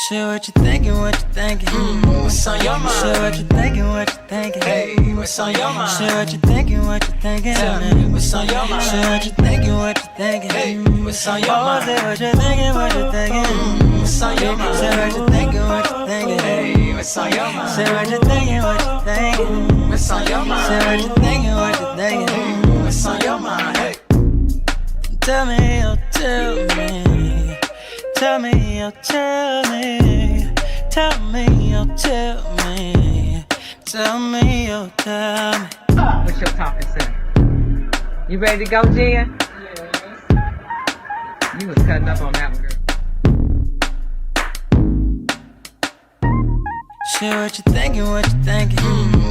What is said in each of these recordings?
Share what you thinking, what you thinking. What's on your mind? Share what you thinking, what you thinking. Hey, what's on your mind? Share what you thinking, what you thinking. Tell me, what's on your mind? Share what you thinking, what you thinking. Hey, what's on your Oh, mind? say what you thinking, what you thinking. What's on your mind? Say what you thinking, what you thinking. Hey, what's on your mind? Say what you thinking, what you thinking. What's on your mind? Say what you thinking, what you thinking. What's on your mind? Hey, Tell me, oh, tell me. Tell me, oh, tell me. Tell me, oh, tell me. Tell me, oh, tell me. What's your talking say? You ready to go, Jen? Yes. You was cutting up on that one, girl. Share what you thinking, what you thinking.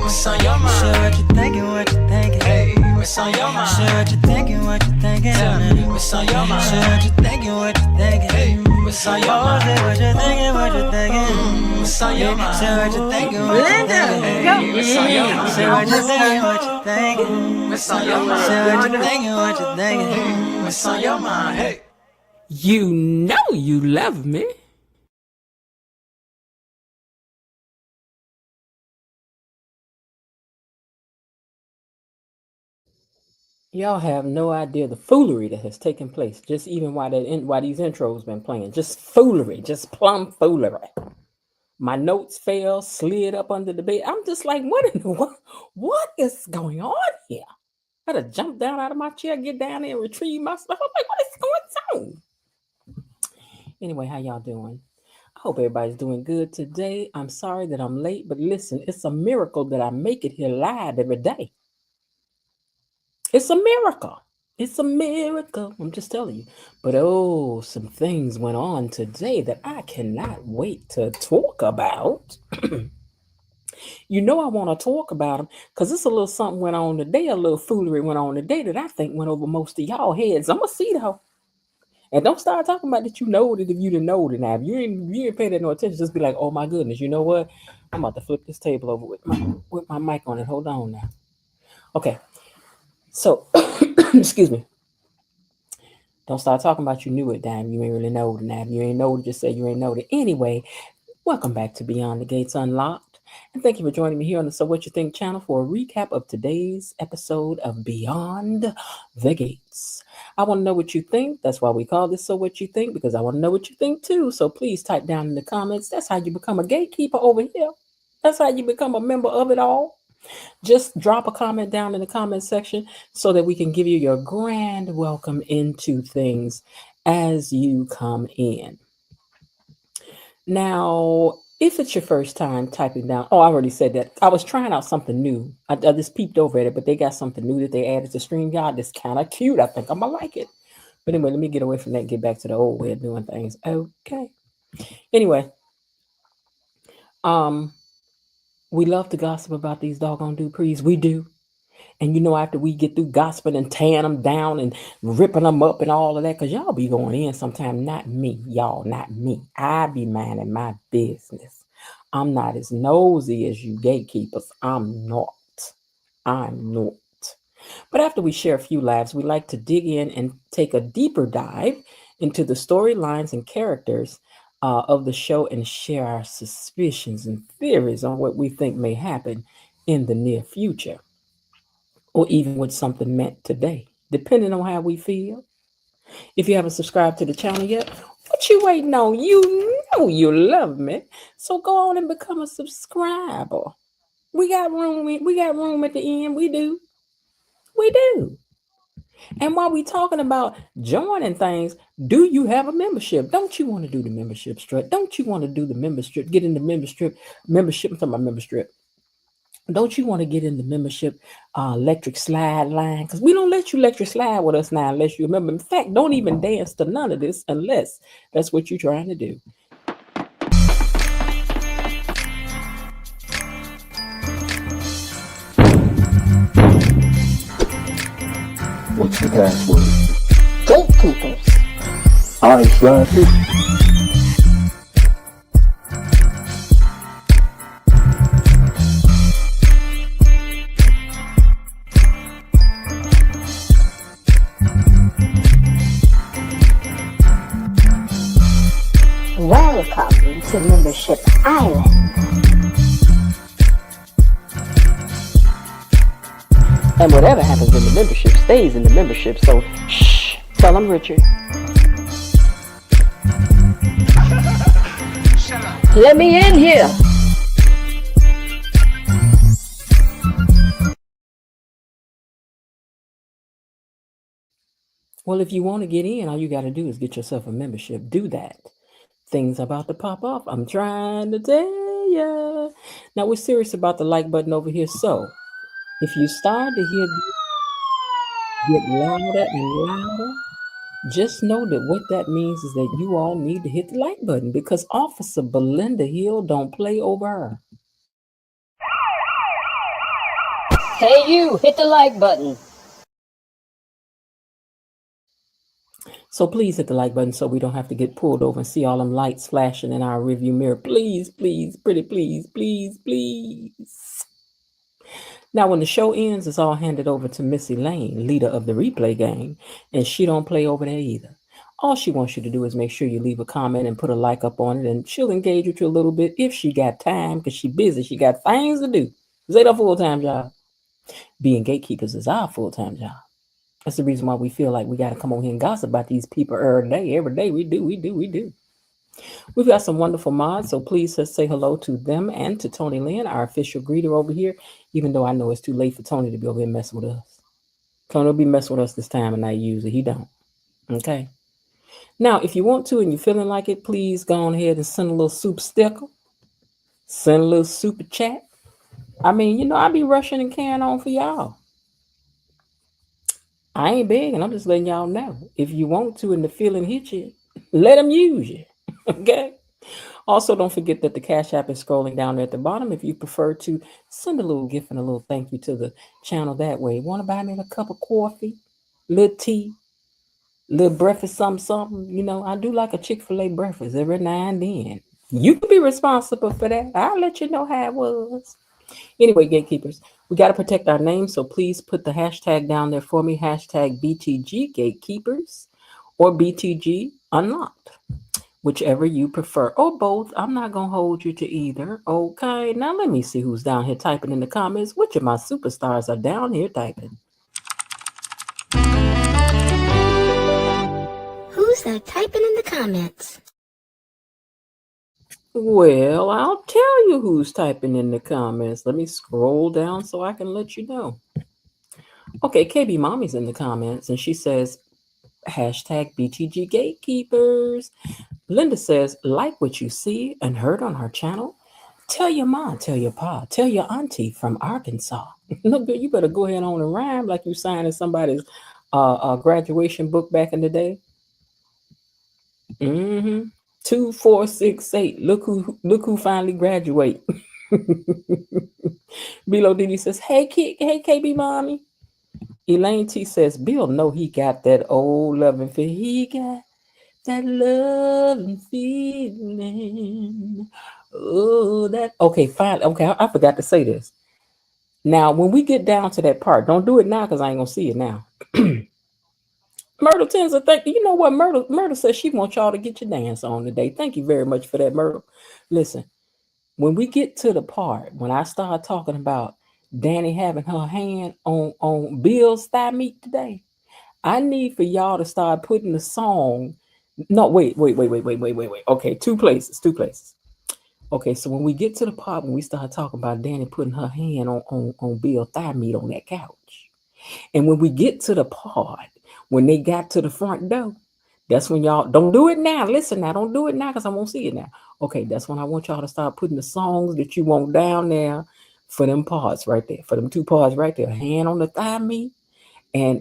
what's on your mind? Share what you thinking, what you thinking. Hey, what's on your mind? Share what you thinking, what you thinking. Tell me, what's on your mind? Share what you thinking, what you thinking. Hey, what's on your Oh, mind? say what you thinking, what you thinking. What's on your mind? Say what you thinking, what you thinking. Hey, what's on your mind? Say what you thinking, what you thinking. What's on your mind? Say what you thinking, what you thinking. What's on your mind? Hey. You know you love me. Y'all have no idea the foolery that has taken place. Just even while these intros been playing, just foolery, just plumb foolery. My notes fell, slid up under the bed. I'm just like, what is going on here? I had to jump down out of my chair, get down there, and retrieve my stuff. I'm like, what is going on? Anyway, how y'all doing? I hope everybody's doing good today. I'm sorry that I'm late, but listen, it's a miracle that I make it here live every day. It's a miracle. It's a miracle. I'm just telling you. But some things went on today that I cannot wait to talk about. You know I want to talk about them because it's a little something went on today, a little foolery went on today that I think went over most of y'all heads. I'm going to see though. And don't start talking about that you know it if you didn't know it. Now, if you ain't paying that no attention, just be like, oh my goodness, you know what? I'm about to flip this table over with my mic on it. Hold on now. Okay. So, excuse me. Don't start talking about you knew it, damn. You ain't really know it. Now, if you ain't know it, just say you ain't know it. Anyway, welcome back to Beyond the Gates Unlocked. And thank you for joining me here on the So What You Think channel for a recap of today's episode of Beyond the Gates. I want to know what you think. That's why we call this So What You Think, because I want to know what you think too. So please type down in the comments. That's how you become a gatekeeper over here. That's how you become a member of it all. Just drop a comment down in the comment section so that we can give you your grand welcome into things as you come in. Now, if it's your first time typing down, I already said that. I was trying out something new. I just peeped over at it, but they got something new that they added to StreamYard that's kind of cute. I think I'm going to like it. But anyway, let me get away from that and get back to the old way of doing things. Okay. Anyway, we love to gossip about these doggone Duprees. We do. And you know, after we get through gossiping and tearing them down and ripping them up and all of that, because y'all be going in sometime. Not me, y'all, not me. I be minding my business. I'm not as nosy as you gatekeepers. I'm not. But after we share a few laughs, we like to dig in and take a deeper dive into the storylines and characters of the show and share our suspicions and theories on what we think may happen in the near future, or even what something meant today, depending on how we feel. If you haven't subscribed to the channel yet, what you waiting on? You know you love me, so go on and become a subscriber. We got room. We got room at the end. We do. And while we talking about joining things, do you have a membership? Don't you want to do the membership strip? Don't you want to do the membership? Get in the membership. I'm talking about membership. Don't you want to get in the membership electric slide line? Because we don't let you electric slide with us now unless you remember. In fact, don't even dance to none of this unless that's what you're trying to do. What's the password? Gatekeepers. I tried it. Well, Welcome to Membership Island. And whatever happens in the membership stays in the membership. So, shh, tell them, Richard. Let me in here. Well, if you want to get in, all you got to do is get yourself a membership. Do that. Things about to pop off. I'm trying to tell you. Now, we're serious about the like button over here. So, if you start to hear get louder and louder, just know that what that means is that you all need to hit the like button because Officer Belinda Hill don't play over her. Hey, you, hit the like button. So please hit the like button so we don't have to get pulled over and see all them lights flashing in our rearview mirror. Please, please, pretty please, please, please. Now, when the show ends, it's all handed over to Missy Lane, leader of the replay gang, and she don't play over there either. All she wants you to do is make sure you leave a comment and put a like up on it, and she'll engage with you a little bit if she got time, because she busy. She got things to do. Is that a full-time job? Being gatekeepers is our full-time job. That's the reason why we feel like we got to come on here and gossip about these people every day. Every day we do. We've got some wonderful mods, so please just say hello to them and to Tony Lynn, our official greeter over here, even though I know it's too late for Tony to be over here messing with us. Tony will be messing with us this time and I usually he don't. Okay. Now, if you want to and you're feeling like it, please go on ahead and send a little soup sticker. Send a little super chat. I mean, I be rushing and carrying on for y'all. I ain't begging. I'm just letting y'all know. If you want to and the feeling hit you, let them use you. Okay? Also, don't forget that the Cash App is scrolling down there at the bottom. If you prefer to send a little gift and a little thank you to the channel that way. Want to buy me a cup of coffee, little tea, little breakfast, something. I do like a Chick-fil-A breakfast every now and then. You can be responsible for that. I'll let you know how it was. Anyway, gatekeepers, we got to protect our name, so please put the hashtag down there for me, hashtag BTG Gatekeepers or BTG Unlocked, whichever you prefer, or both. I'm not going to hold you to either. Okay, now let me see who's down here typing in the comments. Which of my superstars are down here typing? Who's that typing in the comments? Well, I'll tell you who's typing in the comments. Let me scroll down so I can let you know. Okay, KB Mommy's in the comments, and she says, hashtag BTG Gatekeepers. Linda says, like what you see and heard on her channel, tell your mom, tell your pa, tell your auntie from Arkansas. Look, you better go ahead on and rhyme like you signing somebody's graduation book back in the day. 2, 4, 6, 8. Look who finally graduate. Bilo Didi says, hey KB Mommy. Elaine T says, Bill know he got that old loving feel. He got that loving feeling. Oh, that okay, fine. Okay, I forgot to say this. Now, when we get down to that part, don't do it now because I ain't gonna see it now. Myrtle tends to think, you know what? Myrtle says she wants y'all to get your dance on today. Thank you very much for that, Myrtle. Listen, when we get to the part, when I start talking about Danny having her hand on Bill's thigh meat today, I need for y'all to start putting the song. No, wait. Okay, two places. Okay, so when we get to the part when we start talking about Danny putting her hand on Bill's thigh meat on that couch, and when we get to the part when they got to the front door, that's when y'all don't do it now. Listen now, don't do it now because I won't see it now. Okay, that's when I want y'all to start putting the songs that you want down there for them parts right there, for them two parts right there, hand on the thigh meat and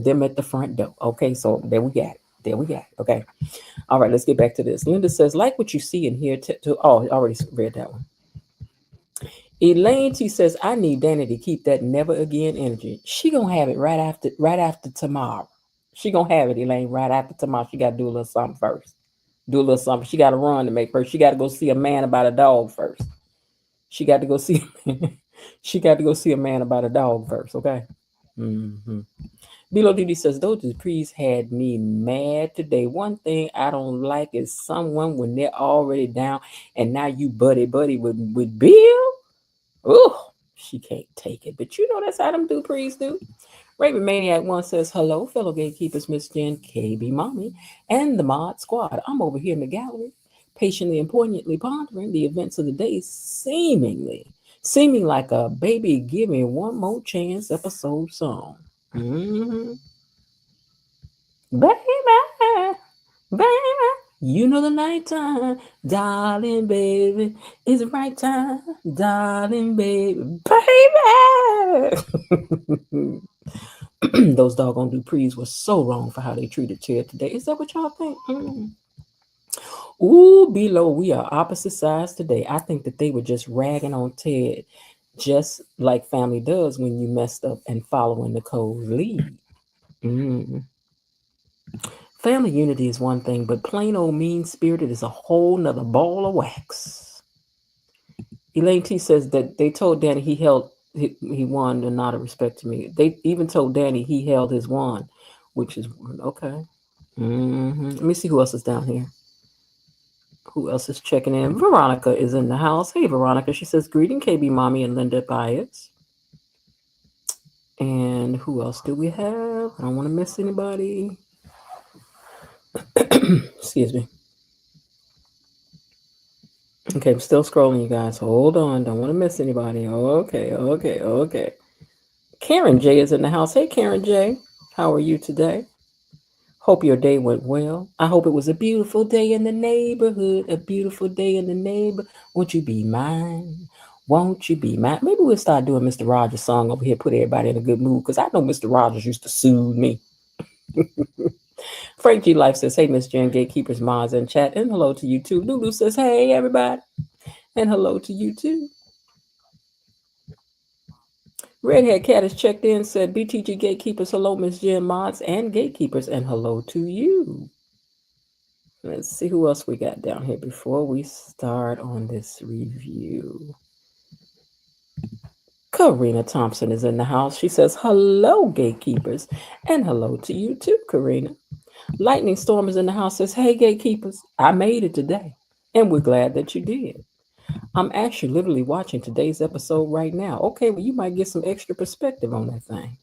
them at the front door. Okay, so there we got it. Okay, all right, let's get back to this. Linda says, like what you see in here. Oh, I already read that one. Elaine T says, I need Danny to keep that never again energy. She gonna have it right after tomorrow. She gonna have it, Elaine, right after tomorrow. She gotta do a little something first. Do a little something. She gotta run to make first. She gotta go see a man about a dog first. She got to go see a man about a dog first, okay? Below Duty says, those Duprees had me mad today. One thing I don't like is someone when they're already down and now you buddy with Bill. Oh, she can't take it. But you know that's how them Duprees do. Raven Maniac 1 says, hello, fellow gatekeepers, Miss Jen, KB Mommy, and the Mod Squad. I'm over here in the gallery, patiently and poignantly pondering the events of the day, seeming like a baby give me one more chance episode song. Mm-hmm. Baby, baby, you know the nighttime, darling, baby, it's the right time, darling, baby, baby. Those doggone Duprees were so wrong for how they treated Ted today. Is that what y'all think? Ooh, below, we are opposite sides today. I think that they were just ragging on Ted, just like family does when you messed up and following the cold lead. Mm. Family unity is one thing, but plain old mean spirited is a whole nother ball of wax. Elaine T says that they told Danny he won and not a respect to me. They even told Danny he held his wand, which is okay. Let me see who else is down here. Who else is checking in? Veronica is in the house. Hey, Veronica. She says, greeting KB Mommy and Linda Bias. And who else do we have? I don't want to miss anybody. Excuse me. Okay, I'm still scrolling, you guys. Hold on. Don't want to miss anybody. Okay. Karen J is in the house. Hey, Karen J. How are you today? Hope your day went well. I hope it was a beautiful day in the neighborhood. A beautiful day in the neighbor. Won't you be mine? Won't you be mine? Maybe we'll start doing Mr. Rogers' song over here, put everybody in a good mood, because I know Mr. Rogers used to soothe me. Frank G. Life says, hey, Miss Jen, Gatekeepers, Mars, and chat. And hello to you too. Lulu says, hey, everybody. And hello to you too. Redhead Cat has checked in, said, BTG Gatekeepers, hello, Miss Jen, Mods, and Gatekeepers, and hello to you. Let's see who else we got down here before we start on this review. Karina Thompson is in the house. She says, hello, Gatekeepers, and hello to you too, Karina. Lightning Storm is in the house, says, hey, Gatekeepers, I made it today, and we're glad that you did. I'm actually literally watching today's episode right now. Okay, well, you might get some extra perspective on that thing.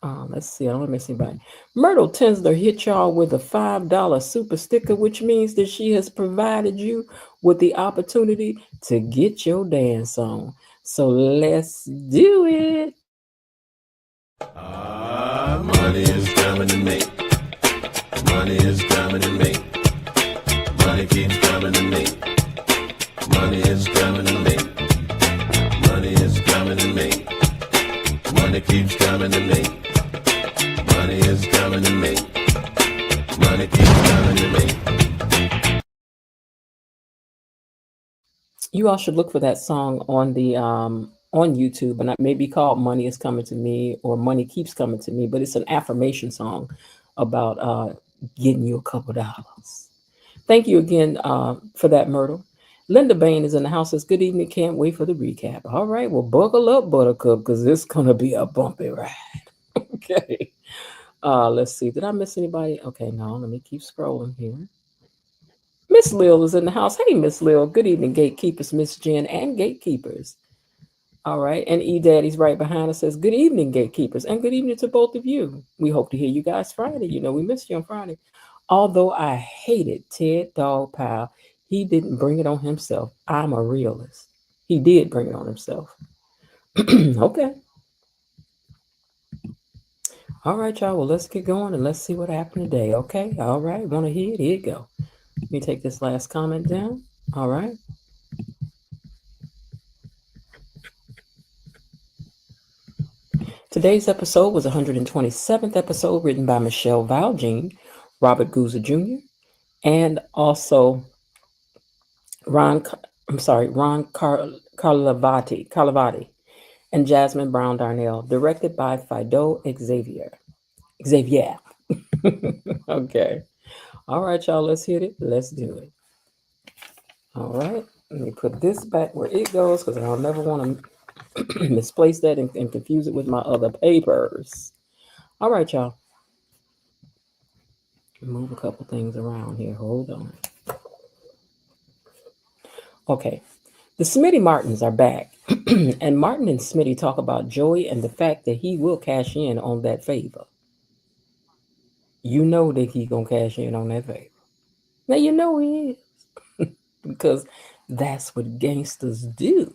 Let's see, I don't want to miss anybody. Myrtle Tinsler hit y'all with a $5 super sticker, which means that she has provided you with the opportunity to get your dance on. So let's do it. Money is coming to me. Money is coming to me. Money keeps coming to me. Money is coming to me. Money is coming to me. Money keeps coming to me. Money is coming to me. Money keeps coming to me. You all should look for that song on the on YouTube, and it may be called "Money Is Coming to Me" or "Money Keeps Coming to Me," but it's an affirmation song about getting you a couple dollars. Thank you again for that, Myrtle. Linda Bain is in the house. Says, good evening. Can't wait for the recap. All right, well, buckle up, Buttercup, because it's gonna be a bumpy ride. Okay. Let's see. Did I miss anybody? Okay, no. Let me keep scrolling here. Miss Lil is in the house. Hey, Miss Lil. Good evening, Gatekeepers, Miss Jen, and Gatekeepers. All right. And E Daddy's right behind us says, good evening, Gatekeepers, and good evening to both of you. We hope to hear you guys Friday. You know, we missed you on Friday. Although I hated Ted Dog Pile, he didn't bring it on himself. I'm a realist. He did bring it on himself. Okay. All right, y'all. Well, let's get going and let's see what happened today. Okay. All right. Want to hear it? Here you go. Let me take this last comment down. All right. Today's episode was 127th episode written by Michelle Valjean, Robert Gouza Jr., and also Ron Carlavati, and Jasmine Brown Darnell, directed by Fido Xavier. Okay. All right, y'all, let's hit it. Let's do it. All right. Let me put this back where it goes because I don't never want to Misplace that and confuse it with my other papers. All right, y'all. Move a couple things around here. Hold on. Okay. The Smitty Martins are back. And Martin and Smitty talk about Joey and the fact that he will cash in on that favor. You know that he gonna cash in on that favor. Now you know he is. Because that's what gangsters do.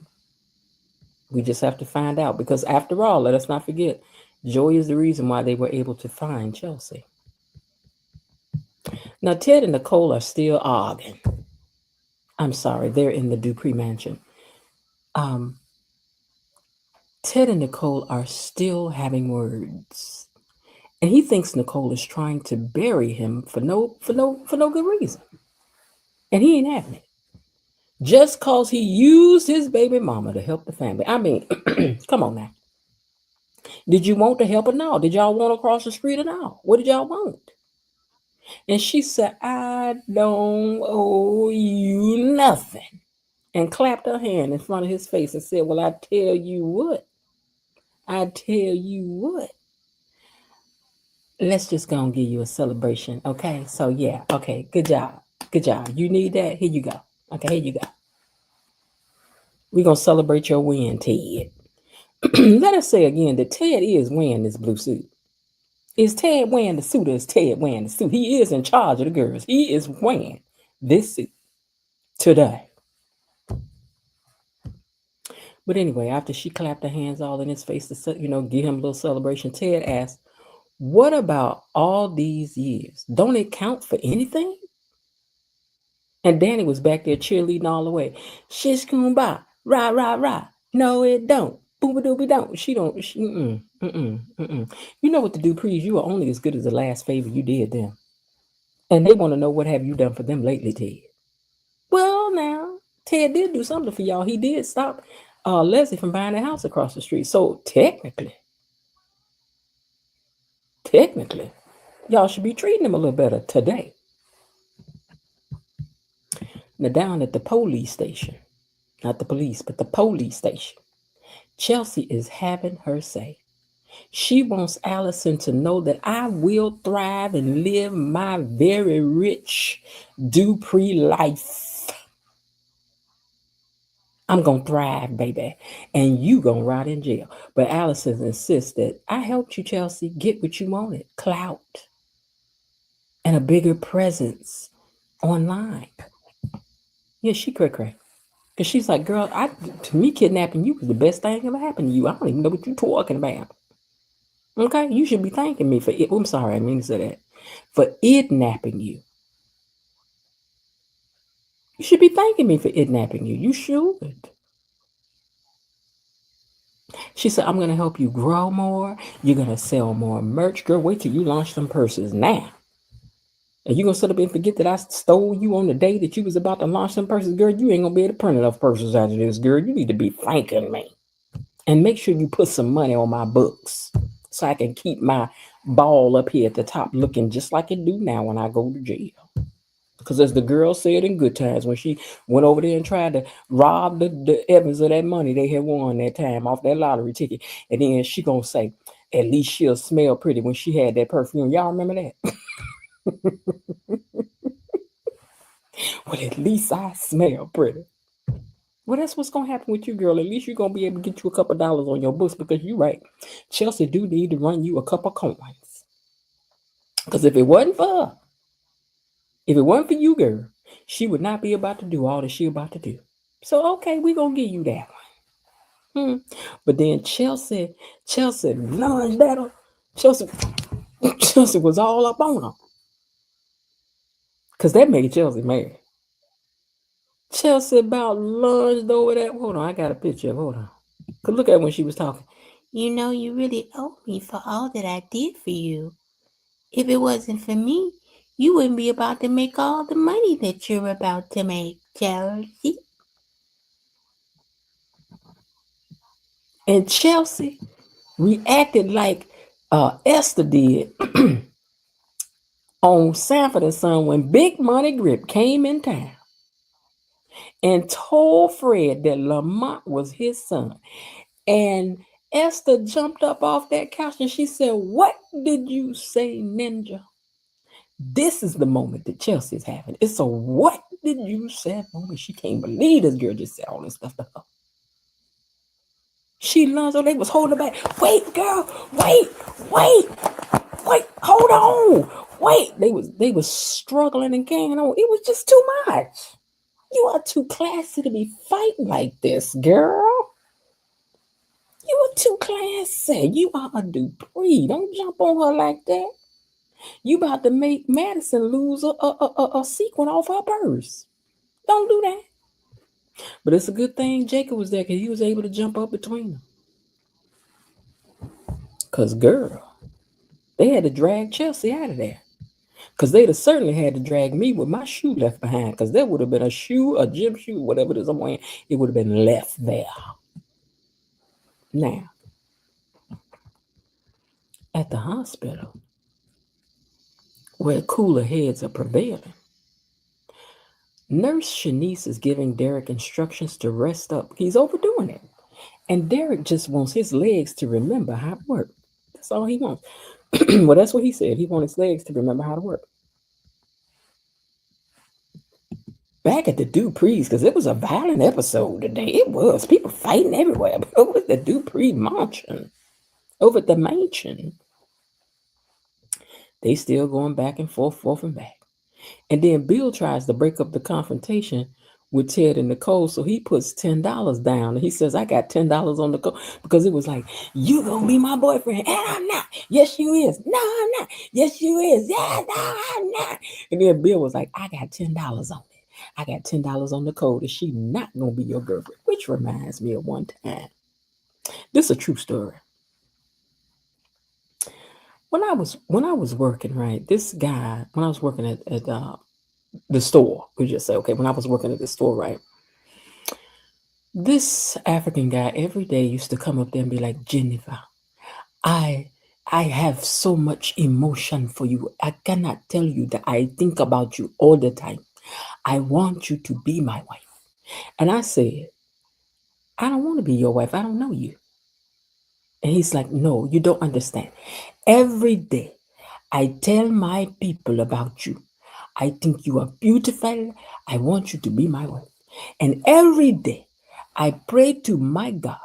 We just have to find out. Because after all, let us not forget, Joey is the reason why they were able to find Chelsea. Now Ted and Nicole are still arguing. I'm sorry, they're in the Dupree mansion. Ted and Nicole are still having words. And he thinks Nicole is trying to bury him for no good reason. And he ain't having it. Just cause he used his baby mama to help the family. I mean, come on now. Did you want to help or no? Did y'all want to cross the street or no? What did y'all want? And she said, I don't owe you nothing. And clapped her hand in front of his face and said, well, I tell you what. Let's just go and give you a celebration. Okay. So yeah. Okay. Good job. You need that? Here you go. Okay. Here you go. We're going to celebrate your win, Ted. Let us say again that Ted is wearing this blue suit. Is Ted wearing the suit or is Ted wearing the suit? He is in charge of the girls. He is wearing this suit today. But anyway, after she clapped her hands all in his face to, give him a little celebration, Ted asked, what about all these years? Don't it count for anything? And Danny was back there cheerleading all the way. Shish kumbah, rah, rah, rah. No, it don't. Booba dooby don't. She don't. You know what the Duprees, you are only as good as the last favor you did them. And they want to know what have you done for them lately, Ted. Well, now, Ted did do something for y'all. He did stop Leslie from buying a house across the street. So technically, y'all should be treating him a little better today. Now, down at the police station, not the police, but the police station, Chelsea is having her say. She wants Allison to know that I will thrive and live my very rich Dupree life. I'm going to thrive, baby, and you going to rot in jail. But Allison insists that I helped you, Chelsea, get what you wanted, clout, and a bigger presence online. Yeah, she cray. Because she's like, girl, to me, kidnapping you was the best thing ever happened to you. I don't even know what you're talking about. Okay, you should be thanking me for it. I'm sorry, I mean to say that. For kidnapping you. You should be thanking me for kidnapping you. You should. She said, I'm going to help you grow more. You're going to sell more merch. Girl, wait till you launch some purses now. And you're going to sit up and forget that I stole you on the day that you was about to launch some purses. Girl, you ain't going to be able to print enough purses out of this, girl. You need to be thanking me. And make sure you put some money on my books so I can keep my ball up here at the top looking just like it do now when I go to jail. Because as the girl said in Good Times, when she went over there and tried to rob the Evans of that money they had won that time off that lottery ticket. And then she going to say, at least she'll smell pretty when she had that perfume. Y'all remember that? Well, at least I smell pretty. Well, that's what's going to happen with you, girl. At least you're going to be able to get you a couple dollars on your books because you're right. Chelsea do need to run you a couple coins. Because if it wasn't for her, if it wasn't for you, girl, she would not be about to do all that she about to do. So, okay, we're going to give you that one. But then Chelsea lunged at her. Chelsea was all up on her. Because that made Chelsea mad. Chelsea about lunged over that. Hold on, I got a picture. Hold on. Because look at when she was talking. You know, you really owe me for all that I did for you. If it wasn't for me, you wouldn't be about to make all the money that you're about to make, Chelsea. And Chelsea reacted like Esther did on Sanford and Son when Big Money Grip came in town and told Fred that Lamont was his son. And Esther jumped up off that couch and she said, "What did you say, Ninja?" This is the moment that Chelsea's having. It's a "what did you say" moment. She can't believe this girl just said all this stuff to her. She learns, they was holding her back. "Wait, girl, wait, hold on. Wait." They was struggling and ganging on. It was just too much. You are too classy to be fighting like this, girl. You are too classy. You are a Dupree. Don't jump on her like that. You about to make Madison lose a sequin off her purse. Don't do that. But it's a good thing Jacob was there because he was able to jump up between them. Because, girl, they had to drag Chelsea out of there. Because they'd have certainly had to drag me with my shoe left behind. Because there would have been a shoe, a gym shoe, whatever it is I'm wearing, it would have been left there. Now, at the hospital, where cooler heads are prevailing, Nurse Shanice is giving Derek instructions to rest up. He's overdoing it. And Derek just wants his legs to remember how to work. That's all he wants. Well, that's what he said. He wants his legs to remember how to work. Back at the Duprees, because it was a violent episode today. It was. People fighting everywhere. But over the Dupree mansion, over at the mansion, they still going back and forth and back. And then Bill tries to break up the confrontation with Ted and Nicole, so he puts $10 down. And he says, "I got $10 on Nicole," because it was like, "You gonna be my boyfriend?" "And I'm not." "Yes, you is." "No, I'm not." "Yes, you is." "Yeah, no, I'm not." And then Bill was like, "I got $10 on it. I got $10 on Nicole. Is she not gonna be your girlfriend?" Which reminds me of one time. This is a true story. When I was working, right, this guy, when I was working at the store, we just say, okay, when I was working at the store, right, this African guy every day used to come up there and be like, "Jennifer, I have so much emotion for you. I cannot tell you that I think about you all the time. I want you to be my wife." And I said, "I don't want to be your wife. I don't know you." And he's like, "No, you don't understand. Every day I tell my people about you. I think you are beautiful. I want you to be my wife. And every day I pray to my God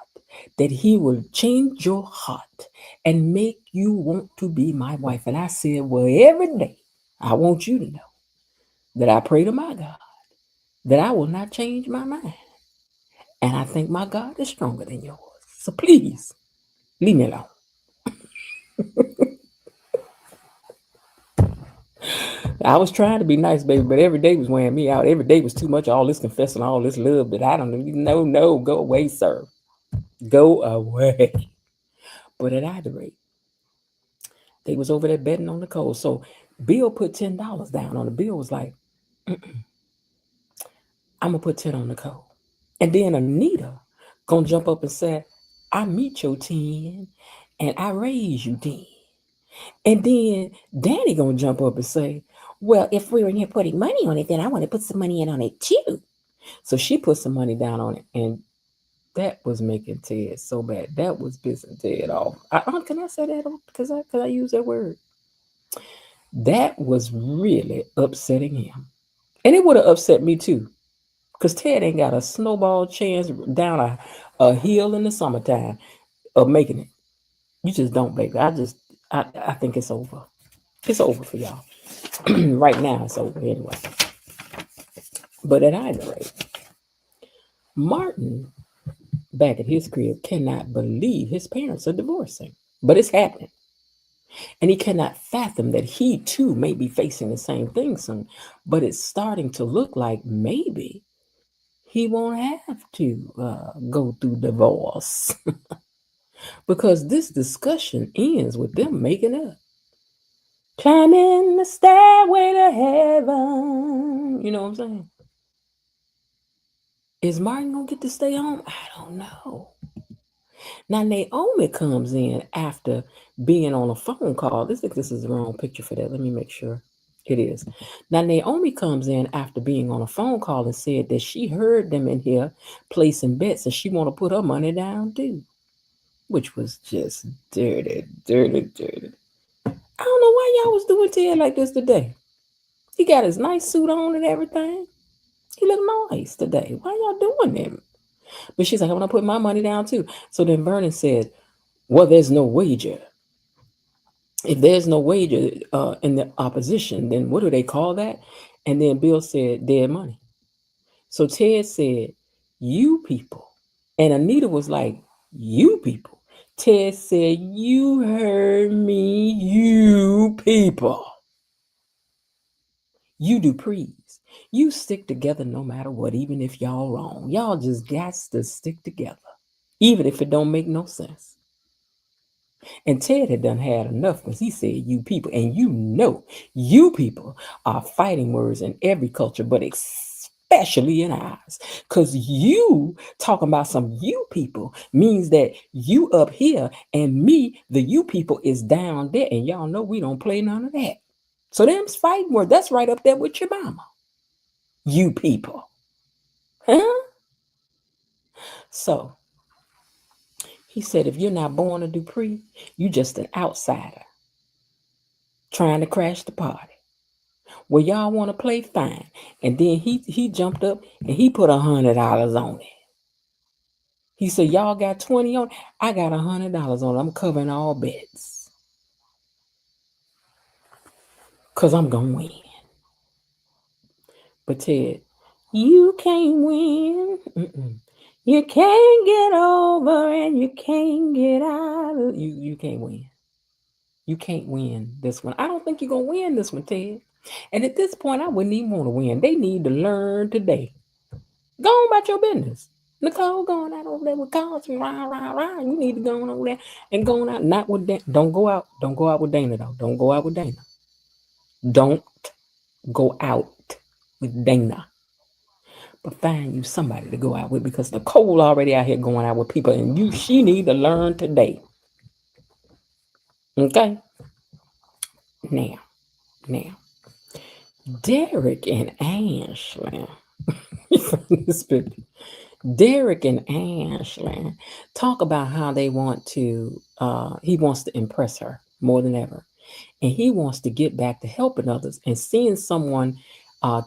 that he will change your heart and make you want to be my wife." And I said, "Well, every day I want you to know that I pray to my God that I will not change my mind. And I think my God is stronger than yours. So please, leave me alone." I was trying to be nice, baby, but every day was wearing me out. Every day was too much, all this confessing, all this love that I don't know. No, go away, sir. Go away. But at either rate, they was over there betting on Nicole. So Bill put $10 down on the bill. Was like, "I'm gonna put 10 on Nicole." And then Anita gonna jump up and say, "I meet your 10 and I raise you 10. And then Danny gonna jump up and say, "Well, if we were in here putting money on it, then I want to put some money in on it too." So she put some money down on it, and that was making Ted so bad. That was pissing Ted off. Can I say that? Because I use that word. That was really upsetting him, and it would have upset me too. Because Ted ain't got a snowball chance down a hill in the summertime of making it. You just don't, baby. I think it's over. It's over for y'all. Right now, it's over anyway. But at either rate, Martin, back at his crib, cannot believe his parents are divorcing. But it's happening. And he cannot fathom that he too may be facing the same thing soon. But it's starting to look like maybe he won't have to go through divorce. Because this discussion ends with them making up. Climbing the stairway to heaven. You know what I'm saying? Is Martin gonna get to stay home? I don't know. Now Naomi comes in after being on a phone call. I think this is the wrong picture for that. Let me make sure it is. Now Naomi comes in after being on a phone call and said that she heard them in here placing bets and she want to put her money down too. which was just dirty, dirty, dirty. I don't know why y'all was doing Ted like this today. He got his nice suit on and everything. He looked nice today. Why y'all doing that? But she's like, I want to put my money down too. So then Vernon said, well, there's no wager. If there's no wager in the opposition, then what do they call that? And then Bill said, dead money. So Ted said, you people. And Anita was like, you people. Ted said, you heard me, you people. You Duprees. You stick together no matter what, even if y'all wrong. Y'all just got to stick together, even if it don't make no sense. And Ted had done had enough because he said you people. And you people are fighting words in every culture, but especially in ours. Because you talking about some you people means that you up here and me, the you people, is down there. And y'all know we don't play none of that. So them's fighting words. That's right up there with your mama. You people. Huh? So he said, if you're not born a Dupree, you just an outsider trying to crash the party. Well, y'all want to play, fine. And then he jumped up and he put $100 on it. He said, y'all got 20 on it. I got $100 on it. I'm covering all bets. Because I'm going to win. But Ted, you can't win. Mm-mm. You can't get over and you can't get out of you can't win. You can't win this one. I don't think you're going to win this one, Ted. And at this point, I wouldn't even want to win. They need to learn today. Go on about your business. Nicole going out over there with calls. Rah, rah, rah. You need to go on over there and going out. Not with Dana. Don't go out. Don't go out with Dana, though. Don't go out with Dana. Don't go out with Dana. But find you somebody to go out with because Nicole already out here going out with people and she need to learn today. Okay? Now. Derek and Ashley. Derek and Ashley talk about how they want to, he wants to impress her more than ever. And he wants to get back to helping others and seeing someone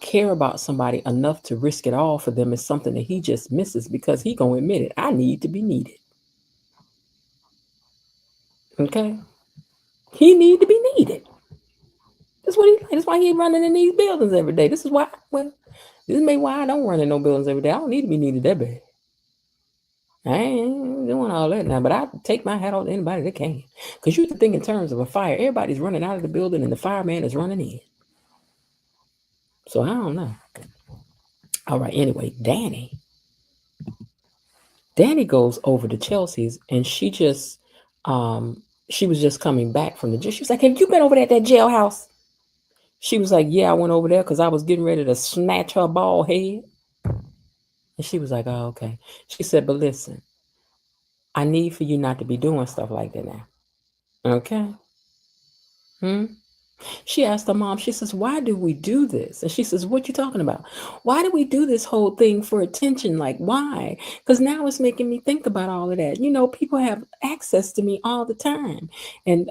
care about somebody enough to risk it all for them is something that he just misses because he gonna admit it. I need to be needed. Okay? He need to be needed. That's what he like. That's why he running in these buildings every day. This is why, this is maybe why I don't run in no buildings every day. I don't need to be needed that bad. I ain't doing all that now, but I take my hat off to anybody that can. Because you have to think in terms of a fire. Everybody's running out of the building and the fireman is running in. So I don't know. All right, anyway, Danny goes over to Chelsea's and she was just coming back from the jail. She was like, have you been over there at that jailhouse? She was like, yeah, I went over there because I was getting ready to snatch her bald head. And she was like, oh, okay. She said, but listen, I need for you not to be doing stuff like that now. Okay? She asked her mom, she says, why do we do this? And she says, what you talking about? Why do we do this whole thing for attention? Like, why? Because now it's making me think about all of that. You know, people have access to me all the time. And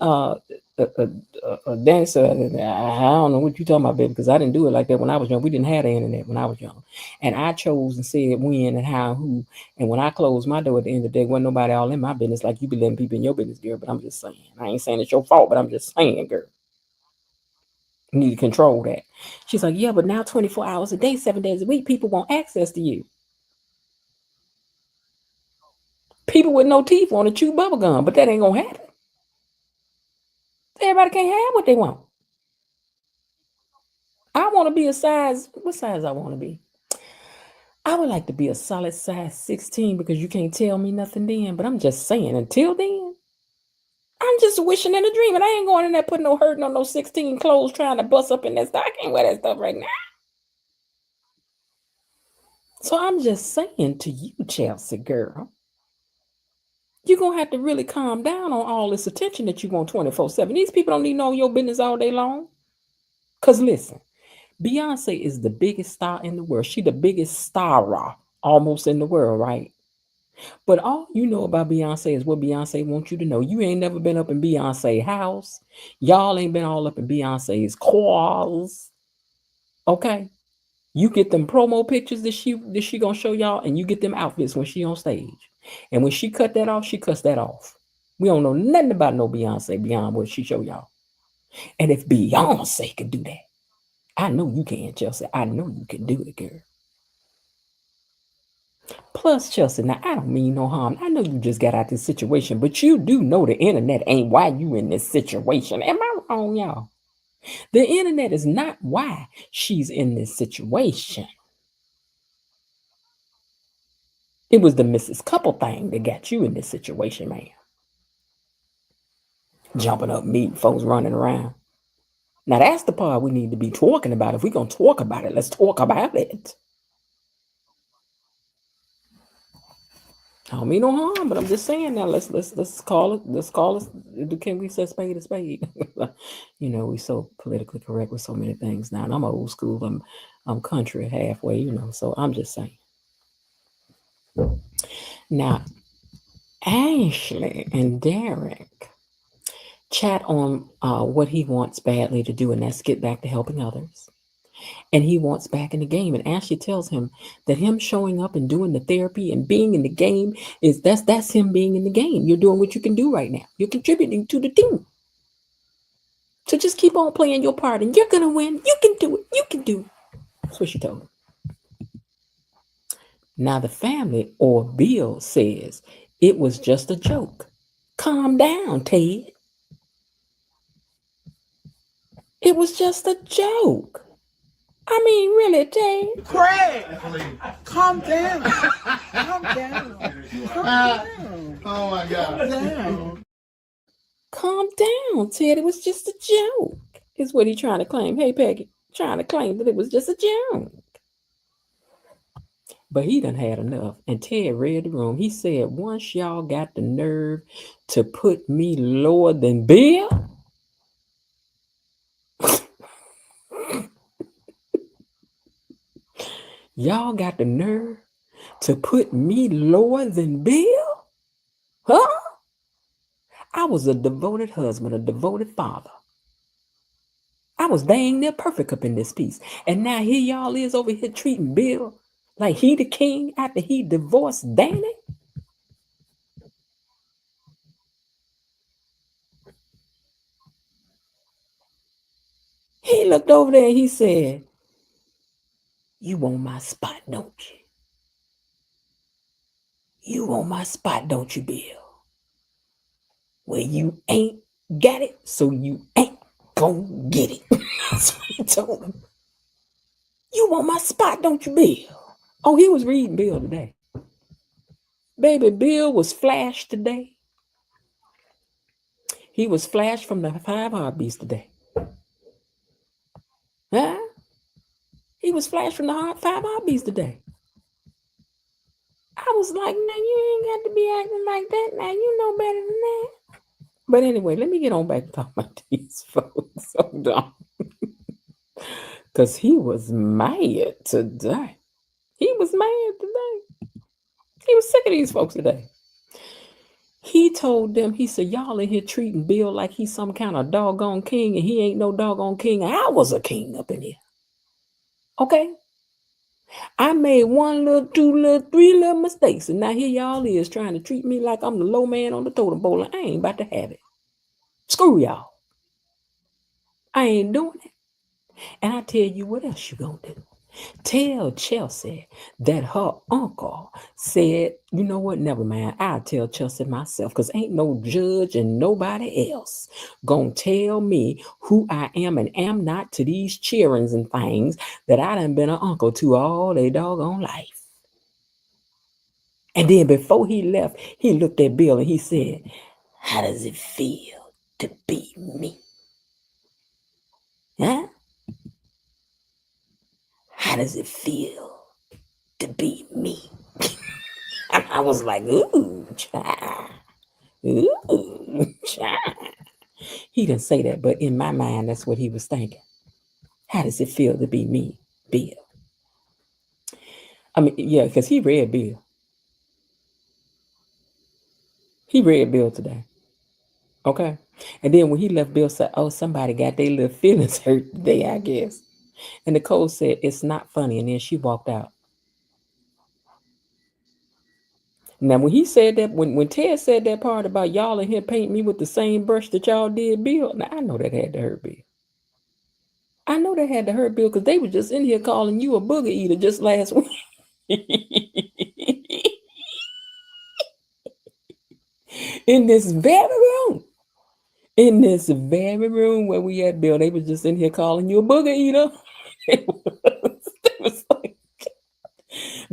Danny said, I don't know what you talking about, baby, because I didn't do it like that when I was young. We didn't have the internet when I was young. And I chose and said when and how and who. And when I closed my door at the end of the day, wasn't nobody all in my business like you be letting people in your business, girl. But I'm just saying. I ain't saying it's your fault, but I'm just saying, girl. You need to control that. She's like, yeah, but now 24 hours a day, 7 days a week, people want access to you. People with no teeth want to chew bubble gum, but that ain't going to happen. Everybody can't have what they want. I want to be a size, what size I want to be? I would like to be a solid size 16 because you can't tell me nothing then, but I'm just saying, until then, I'm just wishing and a dream, and I ain't going in there putting no hurting on no 16 clothes trying to bust up in that stuff. I can't wear that stuff right now. So I'm just saying to you, Chelsea girl, you're going to have to really calm down on all this attention that you want 24/7. These people don't need to know your business all day long. Because listen, Beyonce is the biggest star in the world. She the biggest star almost in the world, right? But all you know about Beyonce is what Beyonce wants you to know. You ain't never been up in Beyonce's house. Y'all ain't been all up in Beyonce's cars. Okay? You get them promo pictures that she gonna show y'all, and you get them outfits when she on stage. And when she cut that off, she cuts that off. We don't know nothing about no Beyonce beyond what she show y'all. And if Beyonce could do that, I know you can, Chelsea. I know you can do it, girl. Plus, Chelsea, now I don't mean no harm. I know you just got out this situation, but you do know the internet ain't why you in this situation. Am I wrong, y'all? The internet is not why she's in this situation. It was the Mrs. Couple thing that got you in this situation, man. Jumping up, meeting folks running around. Now that's the part we need to be talking about. If we're gonna talk about it, let's talk about it. I don't mean no harm, but I'm just saying now. Let's call it. Let's call it. Can we say spade a spade? You know, we so politically correct with so many things now. And I'm old school. I'm country halfway. You know, so I'm just saying. Now, Ashley and Derek chat on what he wants badly to do, and that's get back to helping others. And he wants back in the game. And Ashley tells him that him showing up and doing the therapy and being in the game is that's him being in the game. You're doing what you can do right now. You're contributing to the team. So just keep on playing your part and you're gonna win. You can do it. You can do it. That's what she told him. Now the family or Bill says it was just a joke. Calm down, Ted. It was just a joke. I mean, really, Ted. Craig, calm down. Calm down. Calm down. Oh my God. Calm down. Calm down, Ted. It was just a joke, is what he trying to claim. Hey, Peggy, trying to claim that it was just a joke. But he done had enough. And Ted read the room. He said, once y'all got the nerve to put me lower than Bill, y'all got the nerve to put me lower than Bill? Huh? I was a devoted husband, a devoted father. I was dang near perfect up in this piece. And now here y'all is over here treating Bill like he the king after he divorced Danny? He looked over there and he said, you want my spot, don't you? You want my spot, don't you, Bill? Well, you ain't got it, so you ain't gonna get it. That's what he told him. You want my spot, don't you, Bill? Oh, he was reading Bill today. Baby, Bill was flashed today. He was flashed from the 5 heartbeats today. Huh? He was flashed from the 5 heartbeats today. I was like, now you ain't got to be acting like that. Now you know better than that. But anyway, let me get on back to talking about these folks. Hold on. Because he was mad today. He was mad today. He was sick of these folks today. He told them, he said, y'all in here treating Bill like he's some kind of doggone king, and he ain't no doggone king. I was a king up in here. Okay? I made 1 little, 2 little, 3 little mistakes, and now here y'all is trying to treat me like I'm the low man on the totem pole, and I ain't about to have it. Screw y'all. I ain't doing it. And I tell you what else you gonna do. Tell Chelsea that her uncle said, you know what, never mind. I'll tell Chelsea myself, because ain't no judge and nobody else gonna tell me who I am and am not to these cheerings and things that I done been an uncle to all their doggone life. And then before he left, he looked at Bill and he said, how does it feel to be me? Huh? How does it feel to be me? And I was like, ooh, child. Ooh, child. He didn't say that, but in my mind, that's what he was thinking. How does it feel to be me, Bill? I mean, yeah, because he read Bill. He read Bill today. Okay. And then when he left, Bill said, "Oh, somebody got their little feelings hurt today, I guess." And Nicole said, "It's not funny." And then she walked out. Now, when he said that, when Ted said that part about y'all and him paint me with the same brush that y'all did Bill, now I know that had to hurt Bill. I know that had to hurt Bill because they were just in here calling you a booger eater just last week. In this very room. In this very room where we at, Bill, they was just in here calling you a booger eater. It was like,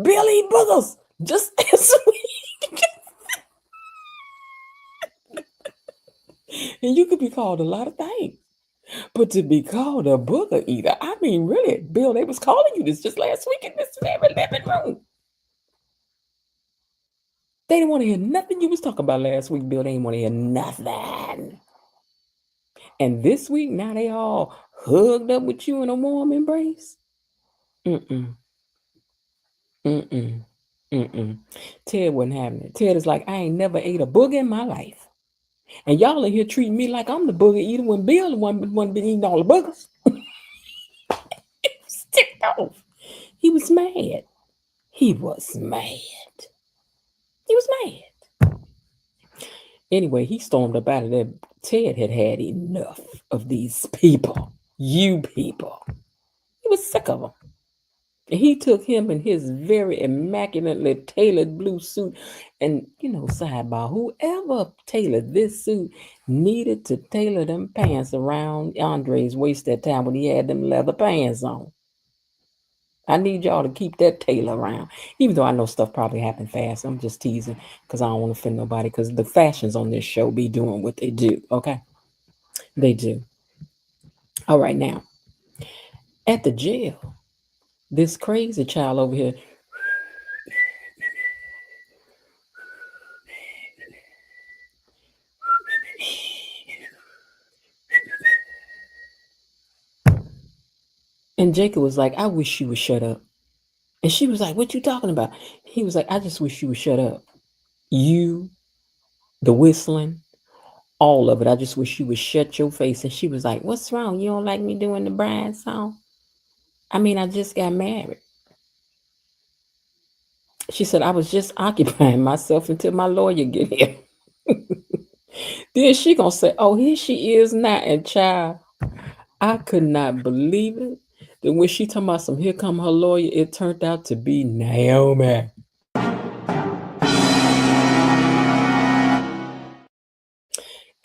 Bill eat boogers just this week. And you could be called a lot of things. But to be called a booger eater, I mean, really, Bill, they was calling you this just last week in this very living room. They didn't want to hear nothing you was talking about last week, Bill. They didn't want to hear nothing. And this week, now they all hugged up with you in a warm embrace. Mm-mm. Mm-mm. Mm-mm. Ted wasn't having it. Ted is like, I ain't never ate a booger in my life. And y'all in here treating me like I'm the booger eater when Bill the one been eating all the boogers. He was ticked off. He was mad. He was mad. He was mad. Anyway, he stormed up out of there. Ted had had enough of these people. You people. He was sick of them. And he took him in his very immaculately tailored blue suit. And, sidebar, whoever tailored this suit needed to tailor them pants around Andre's waist that time when he had them leather pants on. I need y'all to keep that tailor around. Even though I know stuff probably happened fast. I'm just teasing because I don't want to offend nobody because the fashions on this show be doing what they do, okay? They do. All right, now, at the jail, this crazy child over here, and Jacob was like, I wish you would shut up. And she was like, what you talking about? He was like, I just wish you would shut up. You, the whistling, all of it. I just wish you would shut your face. And she was like, what's wrong? You don't like me doing the bride song? I mean, I just got married. She said, I was just occupying myself until my lawyer get here. Then she gonna say, oh, here she is now. And child, I could not believe it. Then when she talking about some, here come her lawyer, it turned out to be Naomi.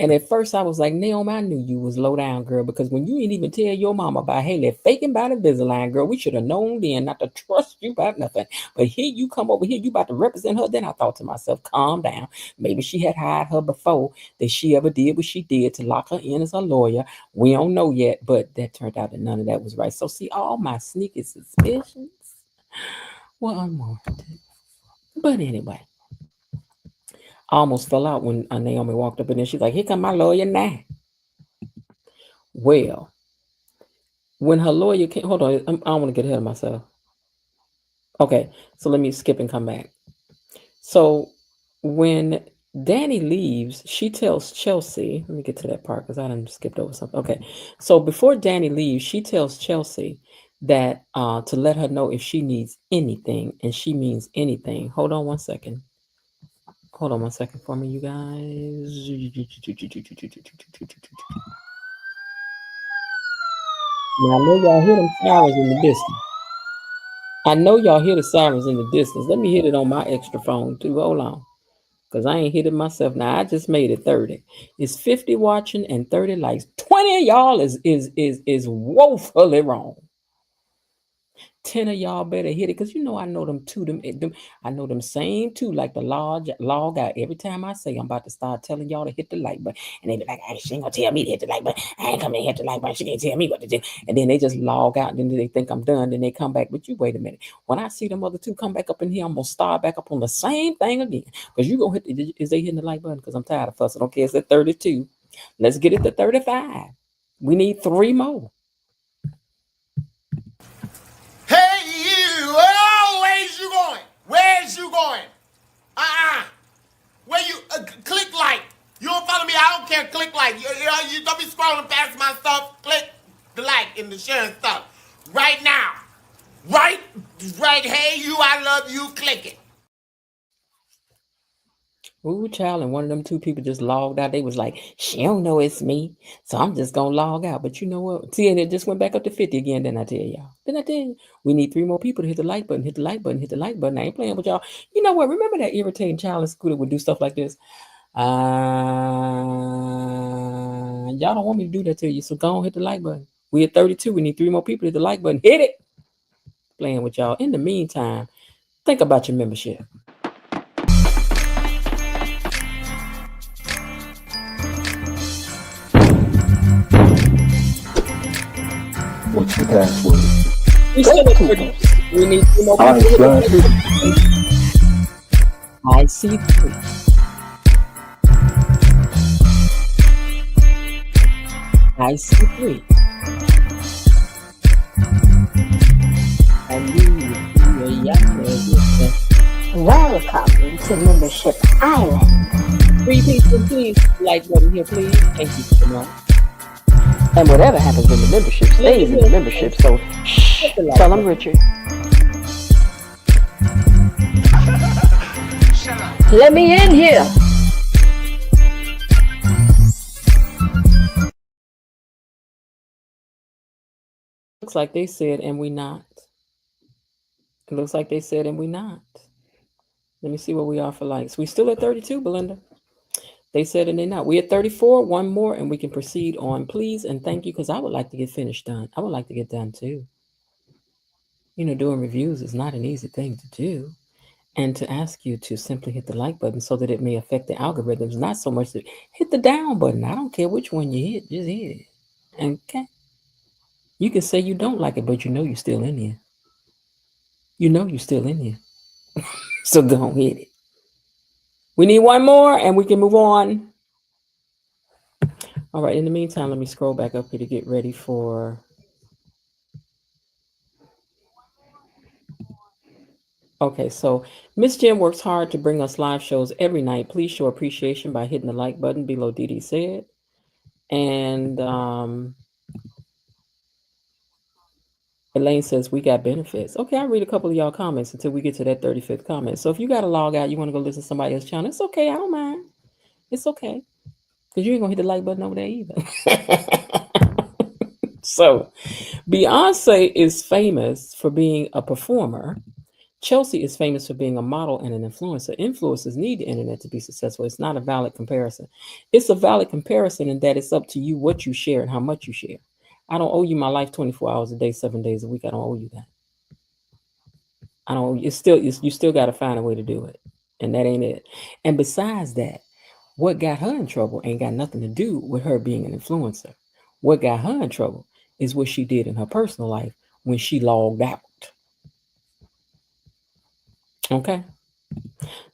And at first I was like, Naomi, I knew you was low down, girl, because when you didn't even tell your mama about Haley faking by the Invisalign, girl, we should have known then not to trust you about nothing. But here you come over here, you about to represent her. Then I thought to myself, calm down. Maybe she had hired her before that she ever did what she did to lock her in as a lawyer. We don't know yet, but that turned out that none of that was right. So see, all my sneaky suspicions were unwarranted. But anyway. I almost fell out when Naomi walked up in there. She's like, here come my lawyer now. Well, when her lawyer came, hold on, I don't want to get ahead of myself. Okay, so let me skip and come back. So when Danny leaves, she tells Chelsea, let me get to that part because I done skipped over something. Okay, so before Danny leaves, she tells Chelsea that to let her know if she needs anything, and she means anything. Hold on one second. Hold on one second for me, you guys. Now, I know y'all hear them sirens in the distance. I know y'all hear the sirens in the distance. Let me hit it on my extra phone too. Hold on. Because I ain't hit it myself. Now I just made it 30. It's 50 watching and 30 likes. 20 of y'all is woefully wrong. 10 of y'all better hit it because I know them two. I know them same two like the log out. Every time I say I'm about to start telling y'all to hit the like button, and they be like, she ain't gonna tell me to hit the like button. I ain't coming to hit the like button. She can't tell me what to do. And then they just log out, and then they think I'm done. Then they come back. But you wait a minute. When I see them other two come back up in here, I'm gonna start back up on the same thing again. Because you gonna hit. Is they hitting the like button? Because I'm tired of fussing. Okay, it's at 32. Let's get it to 35. We need 3 more. Hey, you! Oh, where's you going? Where's you going? Where you click like. You don't follow me, I don't care. Click like. You don't be scrolling past my stuff. Click the like and the share and stuff. Right now. Right. Hey, you, I love you. Click it. Ooh, child, and one of them two people just logged out. They was like, she don't know it's me, so I'm just gonna log out. But you know what? See, and it just went back up to 50 again. Didn't I tell y'all? Didn't I tell you? We need 3 more people to hit the like button, hit the like button, hit the like button. I ain't playing with y'all. You know what? Remember that irritating child in school that would do stuff like this? Y'all don't want me to do that to you, so go on, hit the like button. We at 32. We need 3 more people to hit the like button. Hit it. Playing with y'all. In the meantime, think about your membership. What's the password? We still at 30. We need 2 more I people. got it. I see 3. I see 3. And Welcome to Membership Island. 3 people, please. Like button here, please. Thank you so much. And whatever happens in the membership stays in the membership, so shh, tell them Richard. Let me in here. Looks like they said, and we not. It looks like they said, and we not. Let me see what we are for likes. We still at 32, Belinda. They said, and they not. We at 34. 1 more, and we can proceed on, please. And thank you, because I would like to get finished done. I would like to get done too. You know, doing reviews is not an easy thing to do. And to ask you to simply hit the like button so that it may affect the algorithms, not so much to hit the down button. I don't care which one you hit, just hit it. Okay. You can say you don't like it, but you know you're still in here. You know you're still in here. So don't hit it. We need 1 more and we can move on. All right. In the meantime, let me scroll back up here to get ready for. Okay, so Miss Jen works hard to bring us live shows every night. Please show appreciation by hitting the like button below Dee said. And Elaine says, we got benefits. Okay, I'll read a couple of y'all comments until we get to that 35th comment. So if you got to log out, you want to go listen to somebody else's channel, it's okay. I don't mind. It's okay. Because you ain't going to hit the like button over there either. So Beyonce is famous for being a performer. Chelsea is famous for being a model and an influencer. Influencers need the internet to be successful. It's not a valid comparison. It's a valid comparison in that it's up to you what you share and how much you share. I don't owe you my life 24 hours a day, 7 days a week. I don't owe you that. I don't. You still got to find a way to do it, and that ain't it. And besides that, what got her in trouble ain't got nothing to do with her being an influencer. What got her in trouble is what she did in her personal life when she logged out. Okay.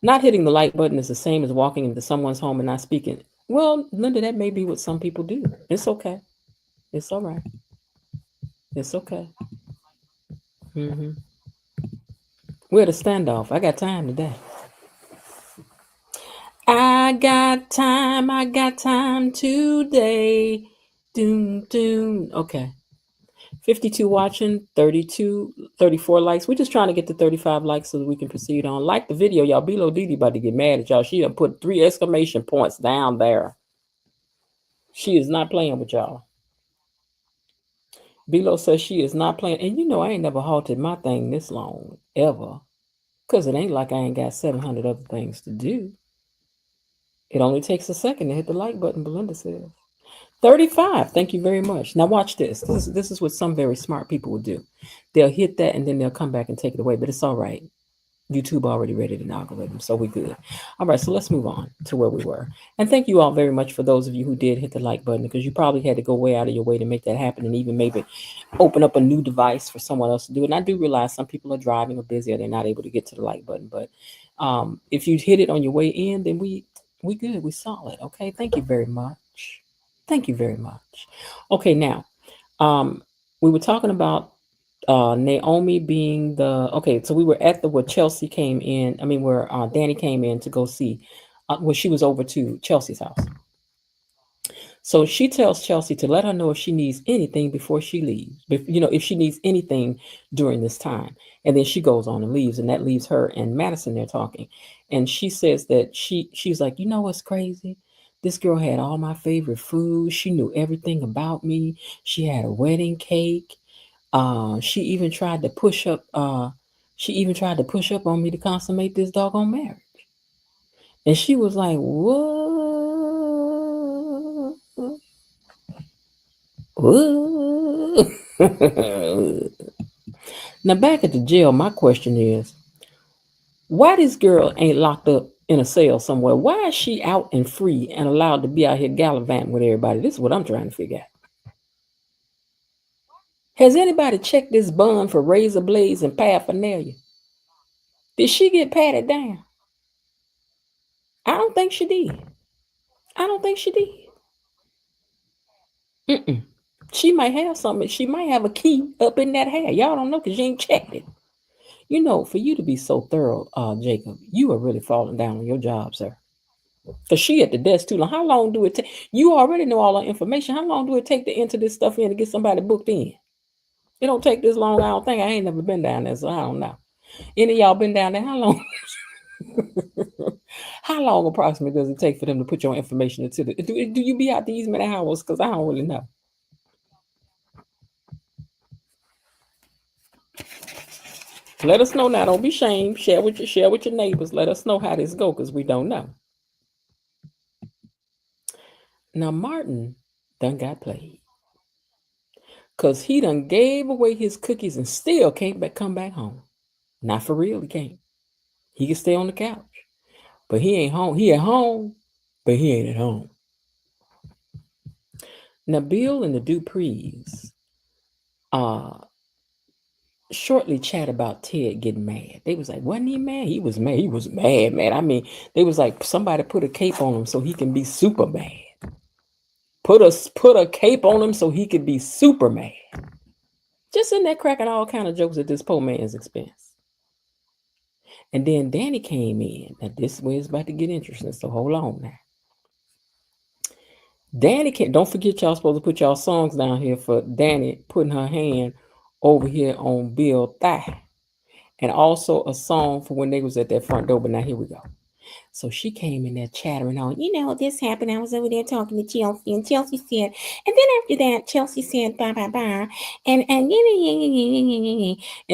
Not hitting the like button is the same as walking into someone's home and not speaking. Well, Linda, that may be what some people do. It's okay. It's all right. It's okay. We're at a standoff. I got time today. I got time today. Doom. Okay. 52 watching, 34 likes. We're just trying to get to 35 likes so that we can proceed on. Like the video, y'all. Below Dee about to get mad at y'all. She done put 3 exclamation points down there. She is not playing with y'all. Below says she is not playing. And you know I ain't never halted my thing this long, ever. Because it ain't like I ain't got 700 other things to do. It only takes a second to hit the like button, Belinda says. 35. Thank you very much. Now watch this. This is what some very smart people will do. They'll hit that and then they'll come back and take it away. But it's all right. YouTube already read it in algorithm, so we're good. All right, so let's move on to where we were. And thank you all very much for those of you who did hit the like button, because you probably had to go way out of your way to make that happen and even maybe open up a new device for someone else to do it. And I do realize some people are driving or busy or they're not able to get to the like button. But if you hit it on your way in, then we good. We solid. Okay, thank you very much. Thank you very much. Okay, now we were talking about Naomi being so we were at where Chelsea came in. I mean, where Danny came in to go see Well, she was over to Chelsea's house. So she tells Chelsea to let her know if she needs anything before she leaves. If she needs anything during this time. And then she goes on and leaves, and that leaves her and Madison there talking. And she says that she's like, you know what's crazy? This girl had all my favorite food. She knew everything about me. She had a wedding cake. She even tried to push up. She even tried to push up on me to consummate this doggone marriage. And she was like, "What? What?" Now back at the jail, my question is, why this girl ain't locked up in a cell somewhere? Why is she out and free and allowed to be out here gallivanting with everybody? This is what I'm trying to figure out. Has anybody checked this bun for razor blades and paraphernalia? Did she get patted down? I don't think she did. I don't think she did. Mm-mm. She might have something. She might have a key up in that hair. Y'all don't know because you ain't checked it. For you to be so thorough, Jacob, you are really falling down on your job, sir. Because she at the desk too long. How long do it take? You already know all the information. How long do it take to enter this stuff in to get somebody booked in? It don't take this long. I don't think. I ain't never been down there, so I don't know. Any of y'all been down there? How long? How long approximately does it take for them to put your information into the? Do you be out these many hours? Because I don't really know. Let us know now. Don't be ashamed. Share with your neighbors. Let us know how this go because we don't know. Now Martin done got played because he done gave away his cookies and still can't come back home. Not for real, he can't. He can stay on the couch, but he ain't home. He at home, but he ain't at home. Now Bill and the Duprees shortly chat about Ted getting mad. They was like, wasn't he mad? He was mad. He was mad, man. I mean, they was like, somebody put a cape on him so he can be super mad. Put a cape on him so he could be super mad. Just in there cracking all kind of jokes at this poor man's expense. And then Danny came in. Now this way is about to get interesting, so hold on now. Danny can't. Don't forget y'all supposed to put y'all songs down here for Danny putting her hand over here on Bill's thigh. And also a song for when they was at that front door. But now here we go. So she came in there chattering on, this happened. I was over there talking to Chelsea, and Chelsea said, and then after that, Chelsea said, bye, bye, bye. And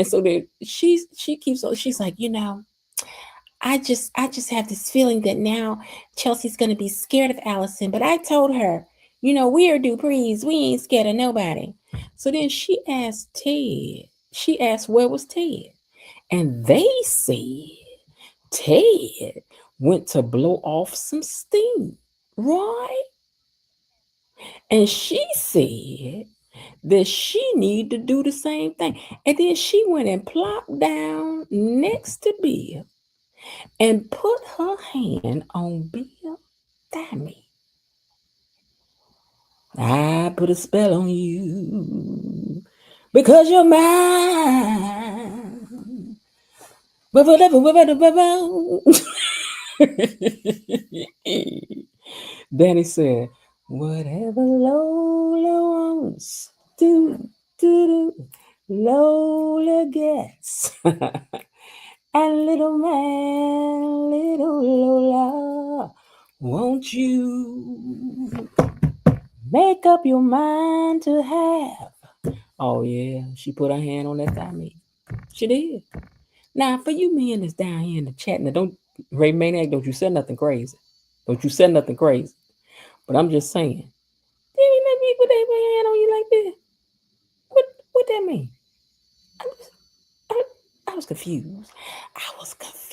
so that she keeps on, she's like, I just have this feeling that now Chelsea's going to be scared of Allison. But I told her, we are Duprees. We ain't scared of nobody. So then she asked Ted. She asked, where was Ted? And they said Ted went to blow off some steam, right? And she said that she need to do the same thing. And then she went and plopped down next to Bill and put her hand on Bill's thigh. I put a spell on you because you're mine. Danny said, whatever Lola wants, do, Lola gets. And little Lola, won't you make up your mind to have? Oh yeah, she put her hand on that thigh. She did. Now, for you men that's down here in the chat, now don't, Ray Maniac, don't you say nothing crazy. Don't you say nothing crazy. But I'm just saying, didn't you put that hand on you like this? What that mean? I was confused. I was confused.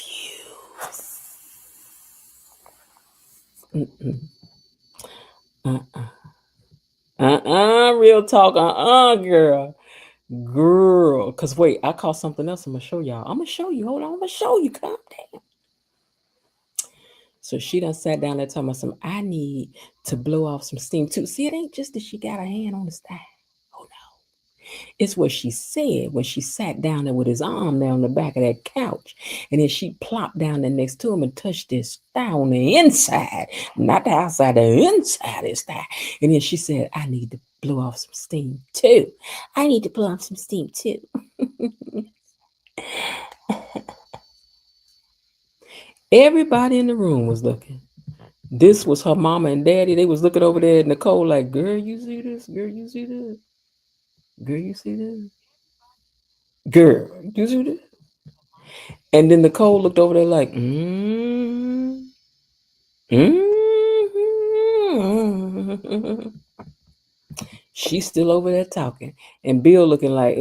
Real talk. Girl. Girl. Because wait, I caught something else I'm going to show y'all. I'm going to show you. Hold on. I'm going to show you. Calm down. So she done sat down there talking about I need to blow off some steam too. See, it ain't just that she got her hand on the thigh. Oh no. It's what she said when she sat down there with his arm down the back of that couch. And then she plopped down there next to him and touched his thigh on the inside, not the outside, the inside of his thigh. And then she said, I need to blow off some steam too. I need to blow off some steam too. Everybody in the room was looking. This was her mama and daddy. They was looking over there at Nicole like, girl, you see this? Girl, you see this? Girl, you see this? Girl, you see this? And then Nicole looked over there like, She's still over there talking. And Bill looking like,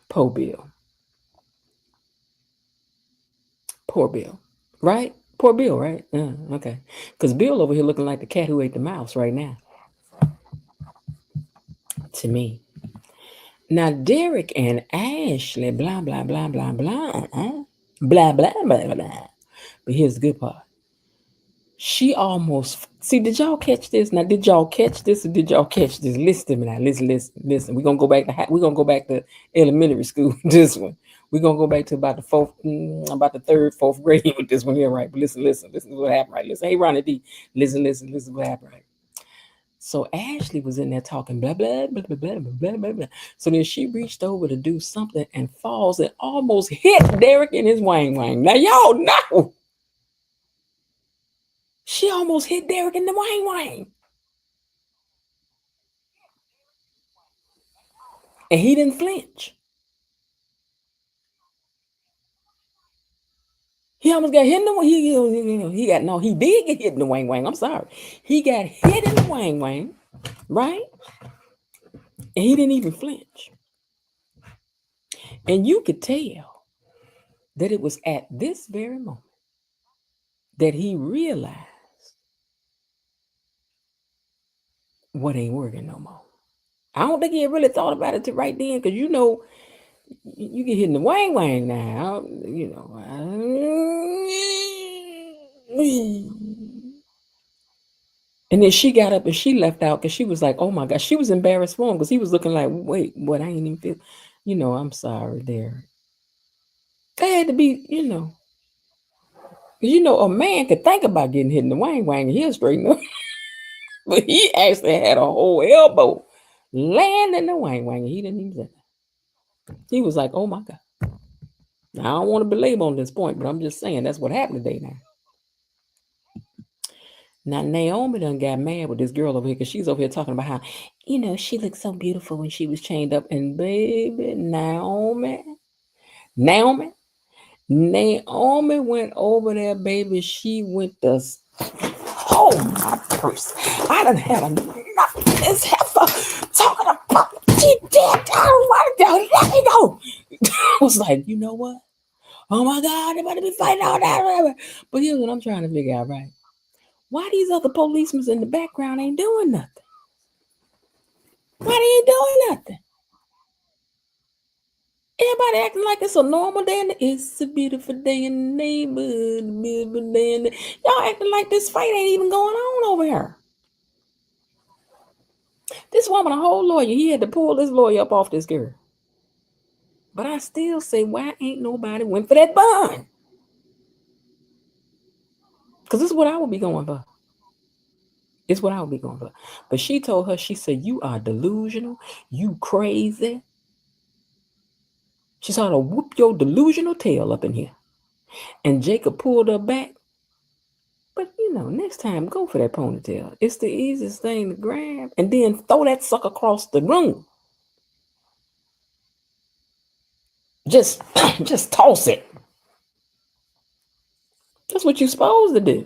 Poor Bill. Poor Bill. Right? Poor Bill, right? Okay. Because Bill over here looking like the cat who ate the mouse right now. To me. Now, Derek and Ashley, blah, blah, blah, blah, blah. Blah, blah, blah, blah. But here's the good part. She almost, see, did y'all catch this? Now, did y'all catch this or did y'all catch this? Listen to me now. Listen. We're going to go back to elementary school, this one. We're going to go back to about the third, fourth grade with this one here, right? But listen to what happened, right? Listen, hey, Ronnie D, listen to what happened, right? So Ashley was in there talking blah, blah, blah, blah, blah, blah, blah, blah. So then she reached over to do something and falls and almost hit Derek in his wang wang. Now, y'all know. She almost hit Derek in the wang wang. And he didn't flinch. He almost got hit in the he did get hit in the wang wang. I'm sorry. He got hit in the wang wang, right? And he didn't even flinch. And you could tell that it was at this very moment that he realized what ain't working no more. I don't think he had really thought about it right then, because you get hit in the wang wang now, And then she got up and she left out because she was like, oh my God, she was embarrassed for him because he was looking like, wait, what? I ain't even feel, I'm sorry, Derek. They had to be, because a man could think about getting hit in the wang wang and he'll straighten up. But he actually had a whole elbow land in the wang wang and he didn't even say that. He was like, oh my God. Now, I don't want to belabor on this point, but I'm just saying that's what happened today now. Now, Naomi done got mad with this girl over here because she's over here talking about how, she looked so beautiful when she was chained up. And baby, Naomi went over there, baby. She went to, my purse. I done had enough of this heifer talking about, she did, I don't want to go, let me go. I was like, you know what? Oh my God, they better be fighting all that. But here's what I'm trying to figure out, right? Why these other policemen in the background ain't doing nothing? Why they ain't doing nothing? Everybody acting like it's a normal day. It's a beautiful day in the neighborhood. Beautiful day y'all acting like this fight ain't even going on over here. This woman, a whole lawyer, he had to pull this lawyer up off this girl. But I still say, why ain't nobody went for that bond? Because this is what I would be going for. It's what I would be going for. But she told her, she said, you are delusional. You crazy. She saw to whoop your delusional tail up in here. And Jacob pulled her back. But, next time, go for that ponytail. It's the easiest thing to grab. And then throw that sucker across the room. Just toss it. That's what you're supposed to do.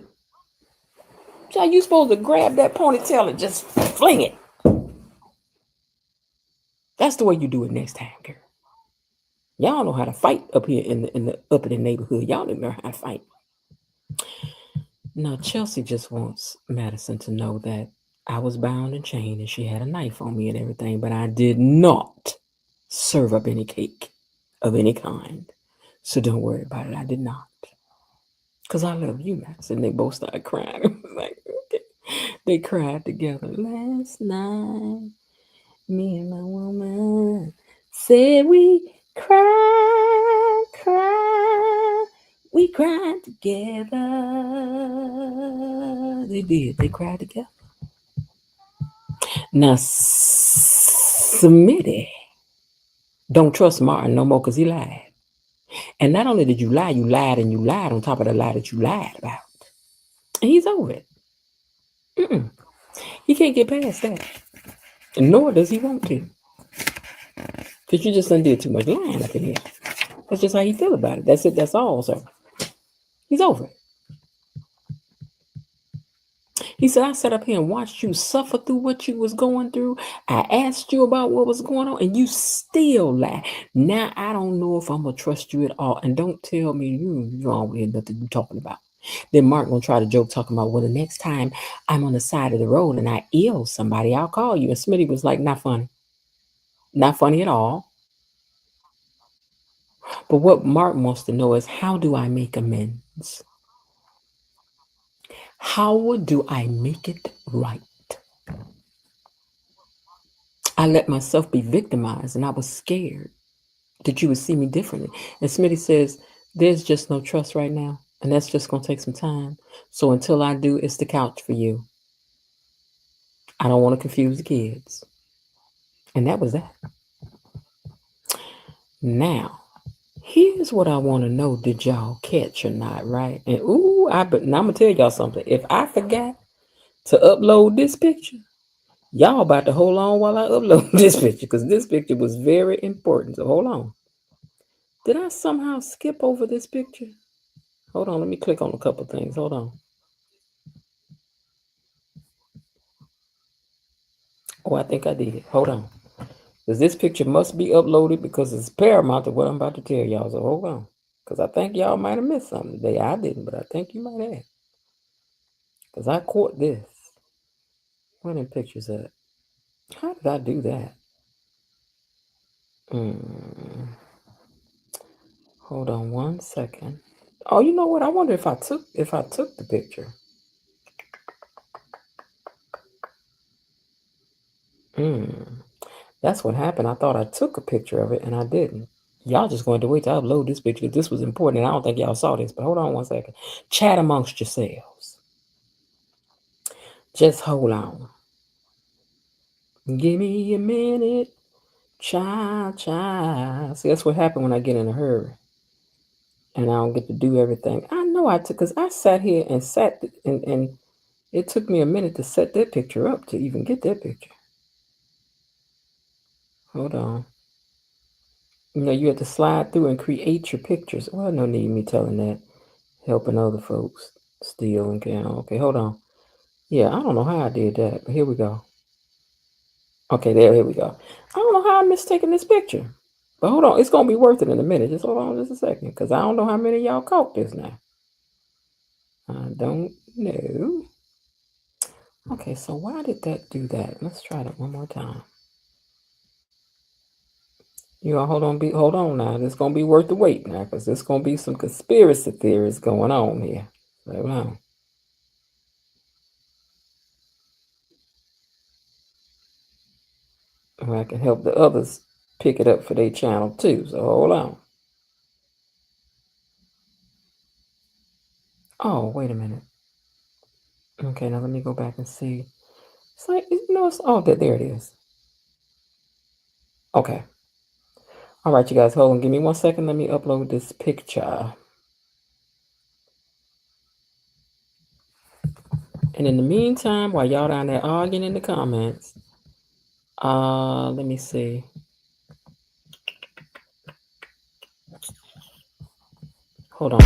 So you supposed to grab that ponytail and just fling it. That's the way you do it next time, girl. Y'all know how to fight up here in the upper neighborhood. Y'all didn't know how to fight. Now, Chelsea just wants Madison to know that I was bound and chained and she had a knife on me and everything, but I did not serve up any cake of any kind. So don't worry about it. I did not. Because I love you, Max. And they both started crying. It was like, okay. They cried together. Last night, me and my woman said we cried. We cried together. They did. They cried together. Now, Smitty don't trust Martin no more because he lied. And not only did you lie, you lied and you lied on top of the lie that you lied about. And he's over it. He can't get past that. Nor does he want to. Because you just undid too much lying up in here. That's just how you feel about it. That's it. That's all, sir. He's over it. He said, I sat up here and watched you suffer through what you was going through. I asked you about what was going on, and you still lie. Now, I don't know if I'm going to trust you at all. And don't tell me you don't know nothing you're talking about. Then Mark going to try to joke talking about, well, the next time I'm on the side of the road and I ill somebody, I'll call you. And Smitty was like, not funny. Not funny at all. But what Mark wants to know is, how do I make amends? How do I make it right? I let myself be victimized and I was scared that you would see me differently. And Smitty says, there's just no trust right now. And that's just going to take some time. So until I do, it's the couch for you. I don't want to confuse the kids. And that was that. Now, here's what I want to know. Did y'all catch or not, right? And now I'm going to tell y'all something. If I forgot to upload this picture, y'all about to hold on while I upload this picture, because this picture was very important. So hold on. Did I somehow skip over this picture? Hold on. Let me click on a couple things. Hold on. Oh, I think I did. Hold on. Because this picture must be uploaded because it's paramount to what I'm about to tell y'all. So hold on. Because I think y'all might have missed something today. I didn't, but I think you might have. Because I caught this. Where them pictures at? How did I do that? Hold on 1 second. Oh, you know what? I wonder if I took the picture. That's what happened. I thought I took a picture of it and I didn't. Y'all just going to wait to upload this picture because this was important and I don't think y'all saw this. But hold on 1 second. Chat amongst yourselves. Just hold on. Give me a minute. Child. See, that's what happened when I get in a hurry. And I don't get to do everything. I know I took, because I sat here and and it took me a minute to set that picture up to even get that picture. Hold on. You know, you have to slide through and create your pictures. Well, no need me telling that. Helping other folks steal and can. Okay, hold on. Yeah, I don't know how I did that, but here we go. Okay, here we go. I don't know how I'm mistaking this picture. But hold on, it's going to be worth it in a minute. Just hold on just a second, because I don't know how many of y'all caught this now. I don't know. Okay, so why did that do that? Let's try that one more time. You all hold on now. It's going to be worth the wait now, because there's going to be some conspiracy theories going on here. Hold on. And I can help the others pick it up for their channel too. So hold on. Oh, wait a minute. Okay, now let me go back and see. It's like, there it is. Okay. All right, you guys, hold on. Give me 1 second. Let me upload this picture. And in the meantime, while y'all down there arguing in the comments, let me see. Hold on.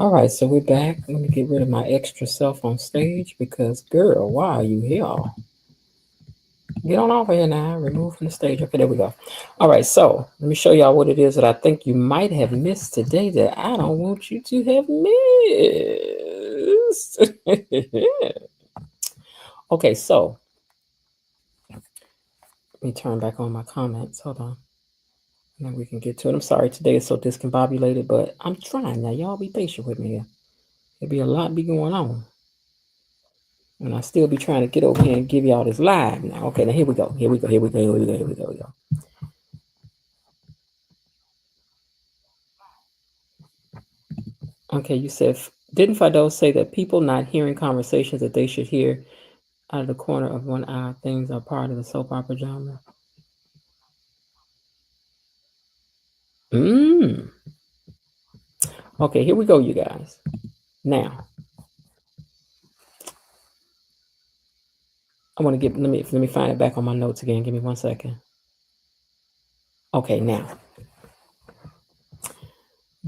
All right, so we're back. Let me get rid of my extra self on stage because, girl, why are you here? Get on off of here now. Remove from the stage. Okay, there we go. All right, so let me show y'all what it is that I think you might have missed today that I don't want you to have missed. Okay, so let me turn back on my comments. Hold on. And then we can get to it. I'm sorry today is so discombobulated, but I'm trying now. Y'all be patient with me here. There'll be a lot be going on. And I still be trying to get over here and give y'all this live now. Okay, now here we go. Here we go. Here we go. Here we go. Here we go. Here we go. Okay, you said, didn't Fido say that people not hearing conversations that they should hear out of the corner of one eye, things are part of the soap opera genre? Okay, here we go, you guys. Now, I want to get, let me find it back on my notes again. Give me 1 second. Okay, now,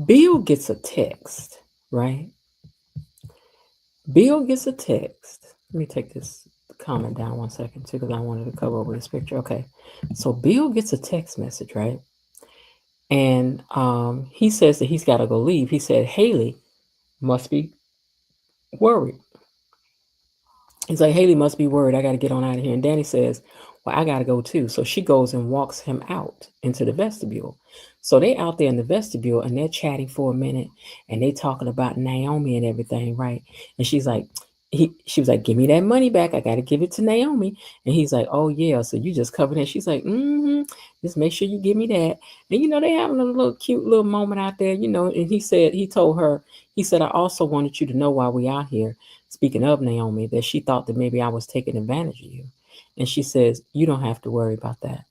Bill gets a text, right? Bill gets a text. Let me take this comment down 1 second too, because I wanted to cover over this picture. Okay, so Bill gets a text message, right? And he says that he's got to go leave. He said Haley must be worried. He's like, Haley must be worried. I got to get on out of here. And Danny says, well, I got to go too. So she goes and walks him out into the vestibule. So they out there in the vestibule and they're chatting for a minute and they talking about Naomi and everything, right? And she's like, she was like, give me that money back. I got to give it to Naomi. And he's like, oh yeah. So you just covered it. She's like, just make sure you give me that. And you know, they having a little cute little moment out there, you know. And he told her, he said, I also wanted you to know while we out here, speaking of Naomi, that she thought that maybe I was taking advantage of you. And she says, you don't have to worry about that.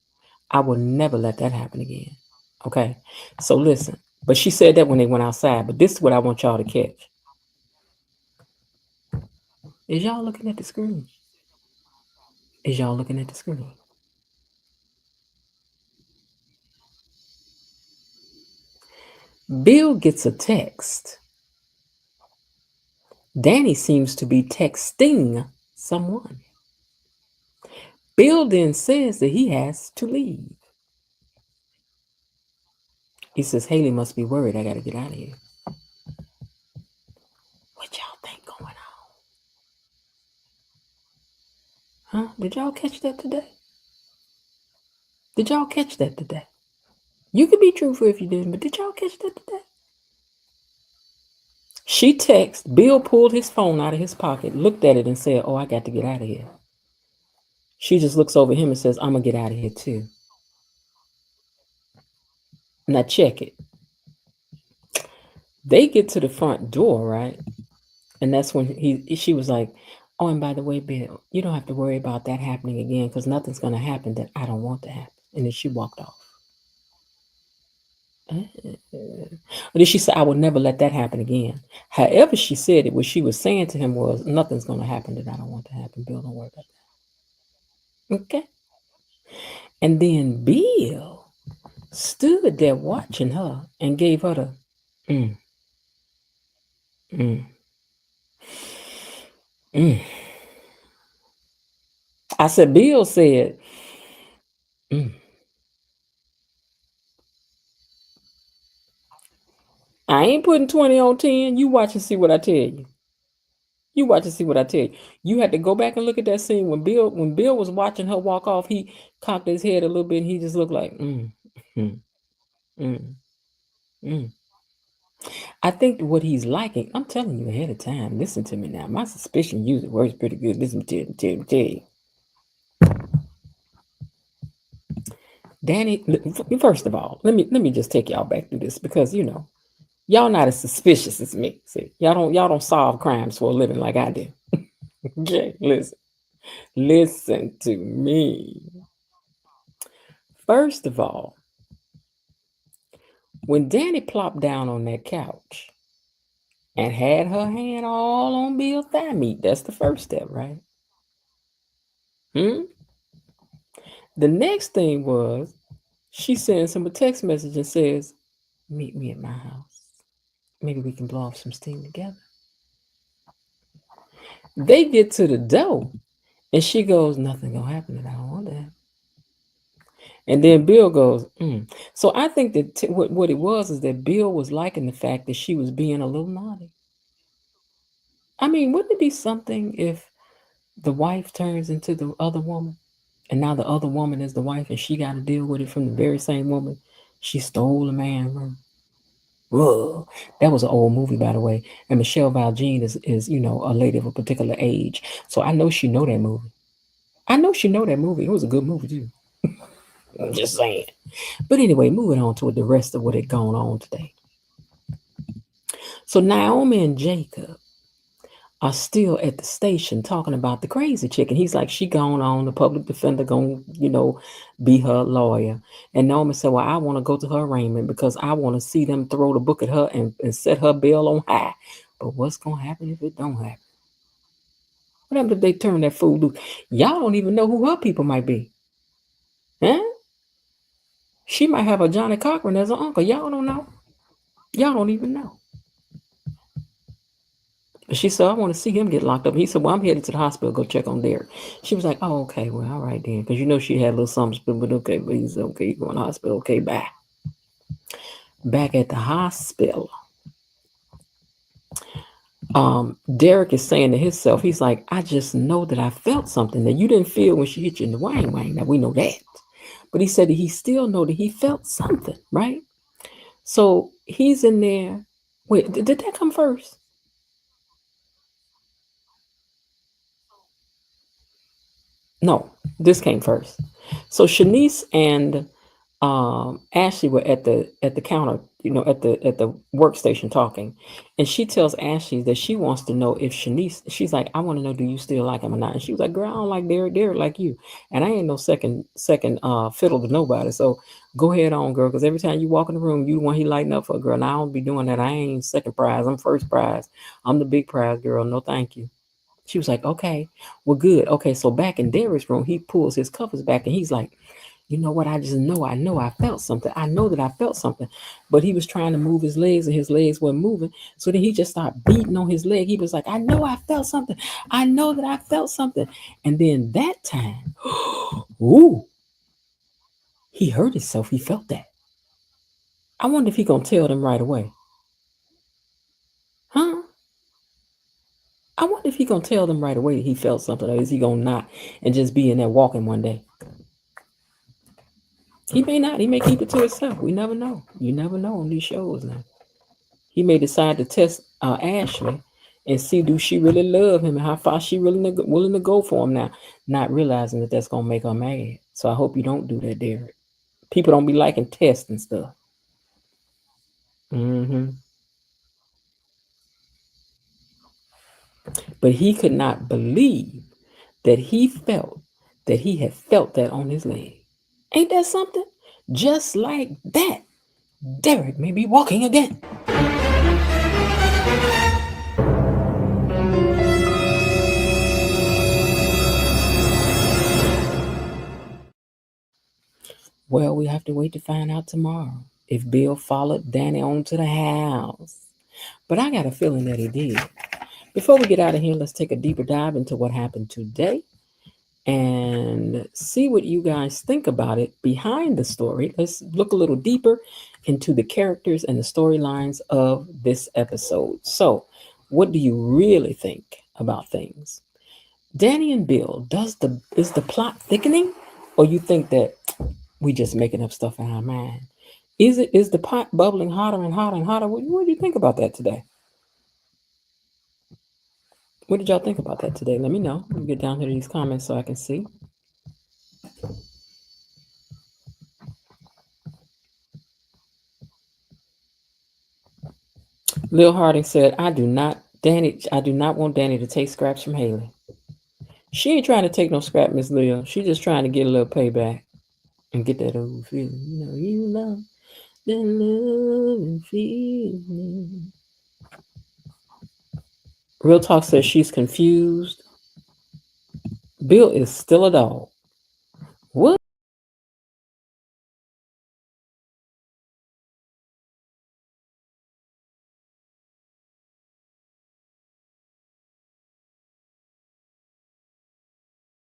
I will never let that happen again. Okay. So listen, but she said that when they went outside, but this is what I want y'all to catch. Is y'all looking at the screen? Is y'all looking at the screen? Bill gets a text. Danny seems to be texting someone. Bill then says that he has to leave. He says, Haley must be worried. I got to get out of here. What y'all think going on? Huh? Did y'all catch that today? Did y'all catch that today? You can be truthful if you didn't, but did y'all catch that today? She texted, Bill pulled his phone out of his pocket, looked at it and said, oh, I got to get out of here. She just looks over him and says, I'm going to get out of here too. Now check it. They get to the front door, right? And that's when she was like, oh, and by the way, Bill, you don't have to worry about that happening again because nothing's going to happen that I don't want to happen. And then she walked off. But then she said, I will never let that happen again. However she said it, what she was saying to him was, nothing's going to happen that I don't want to happen. Bill, don't worry about that. Okay. And then Bill stood there watching her and gave her the I said, Bill said, I ain't putting 20 on 10. You watch and see what I tell you. You watch and see what I tell you. You had to go back and look at that scene when Bill was watching her walk off. He cocked his head a little bit and he just looked like, I think what he's liking, I'm telling you ahead of time. Listen to me now. My suspicion usually works pretty good. Listen to you. Danny, first of all, let me just take y'all back through this because you know, y'all not as suspicious as me. See, y'all don't solve crimes for a living like I do. Okay, listen to me. First of all, when Danny plopped down on that couch and had her hand all on Bill's thigh meat, that's the first step, right? The next thing was she sends him a text message and says, meet me at my house. maybe we can blow off some steam together. They get to the door, and she goes, nothing gonna happen, and I don't want that. And then Bill goes, mm. So I think that what it was is that Bill was liking the fact that she was being a little naughty. I mean, wouldn't it be something if the wife turns into the other woman, and now the other woman is the wife, and she got to deal with it from the very same woman she stole a man from? Whoa, that was an old movie, by the way. And Michelle Valjean is a lady of a particular age, so I know she know that movie. I know she know that movie. It was a good movie too. I'm just saying. But anyway, moving on to the rest of what had gone on today. So Naomi and Jacob are still at the station talking about the crazy chick. And he's like, she gone on, the public defender gonna, be her lawyer. And Naomi said, well, I want to go to her arraignment because I want to see them throw the book at her and set her bail on high. But what's gonna happen if it don't happen? What happens if they turn that fool loose? Y'all don't even know who her people might be. Huh? She might have a Johnny Cochran as an uncle. Y'all don't know. Y'all don't even know. She said, I want to see him get locked up. He said, well, I'm headed to the hospital, go check on Derek. She was like, oh, okay, well, all right then. Because she had a little something, but okay, but he's okay, he's going to the hospital, okay, bye. Back at the hospital, Derek is saying to himself, he's like, I just know that I felt something that you didn't feel when she hit you in the wang. Now, we know that. But he said that he still know that he felt something, right? So he's in there. Wait, did that come first? No, this came first. So Shanice and Ashley were at the counter, at the workstation talking, and she tells Ashley that she wants to know if Shanice. She's like, I want to know, do you still like him or not? And she was like, girl, I don't like Derek like you, and I ain't no second fiddle to nobody. So go ahead on, girl, because every time you walk in the room, you the one he lighting up for, girl. And I don't be doing that. I ain't second prize. I'm first prize. I'm the big prize, girl. No, thank you. She was like, okay, well, good. Okay, so back in Derek's room, he pulls his covers back and he's like, you know what? I just know I felt something. I know that I felt something. But he was trying to move his legs and his legs weren't moving. So then he just started beating on his leg. He was like, I know I felt something. I know that I felt something. And then that time, ooh, he hurt himself. He felt that. I wonder if he gonna tell them right away. Huh? I wonder if he gonna tell them right away that he felt something, or is he gonna not and just be in there walking one day? He may not. He may keep it to himself. We never know. You never know on these shows now. He may decide to test Ashley and see, do she really love him and how far she really willing to go for him now, not realizing that that's gonna make her mad. So I hope you don't do that, Derek. People don't be liking tests and stuff. But he could not believe that he felt that he had felt that on his leg. Ain't that something? Just like that, Derek may be walking again. Well, we have to wait to find out tomorrow if Bill followed Danny on to the house. But I got a feeling that he did. Before we get out of here, let's take a deeper dive into what happened today and see what you guys think about it behind the story. Let's look a little deeper into the characters and the storylines of this episode. So, what do you really think about things? Danny and Bill, is the plot thickening, or you think that we just making up stuff in our mind? Is the pot bubbling hotter and hotter and hotter? What do you think about that today? What did y'all think about that today? Let me know. Let me get down here to these comments so I can see. Lil Harding said, I do not want Danny to take scraps from Haley. She ain't trying to take no scrap, Miss Lil. She just trying to get a little payback and get that old feeling. You love that love and feeling. Real Talk says she's confused. Bill is still a dog. What?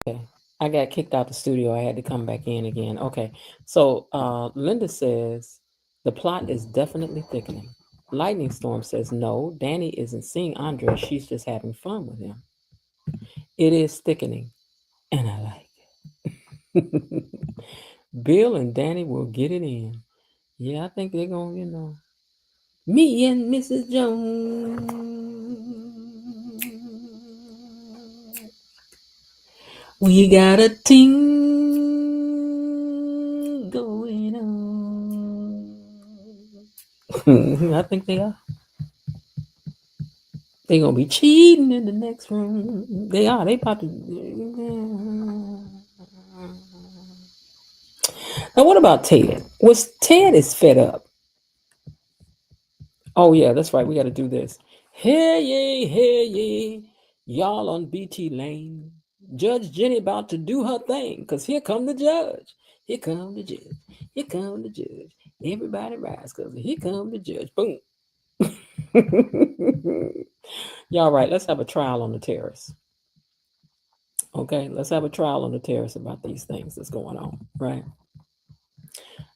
Okay. I got kicked out the studio. I had to come back in again. Okay. So Linda says the plot is definitely thickening. Lightning Storm says no, Danny isn't seeing Andre. She's just having fun with him. It is thickening, and I like it. Bill and Danny will get it in. Yeah, I think they're going, me and Mrs. Jones. We got a ting going on. I think they are. They're gonna be cheating in the next room. They are. They about to. Now, what about Ted? Ted is fed up. Oh yeah, that's right. We got to do this. Hey ye, y'all on BT Lane. Judge Jenny about to do her thing, cause here come the judge. Here come the judge. Here come the judge. Everybody rise, cause here come the judge. Boom. Y'all right. Let's have a trial on the terrace. Okay, let's have a trial on the terrace about these things that's going on. Right.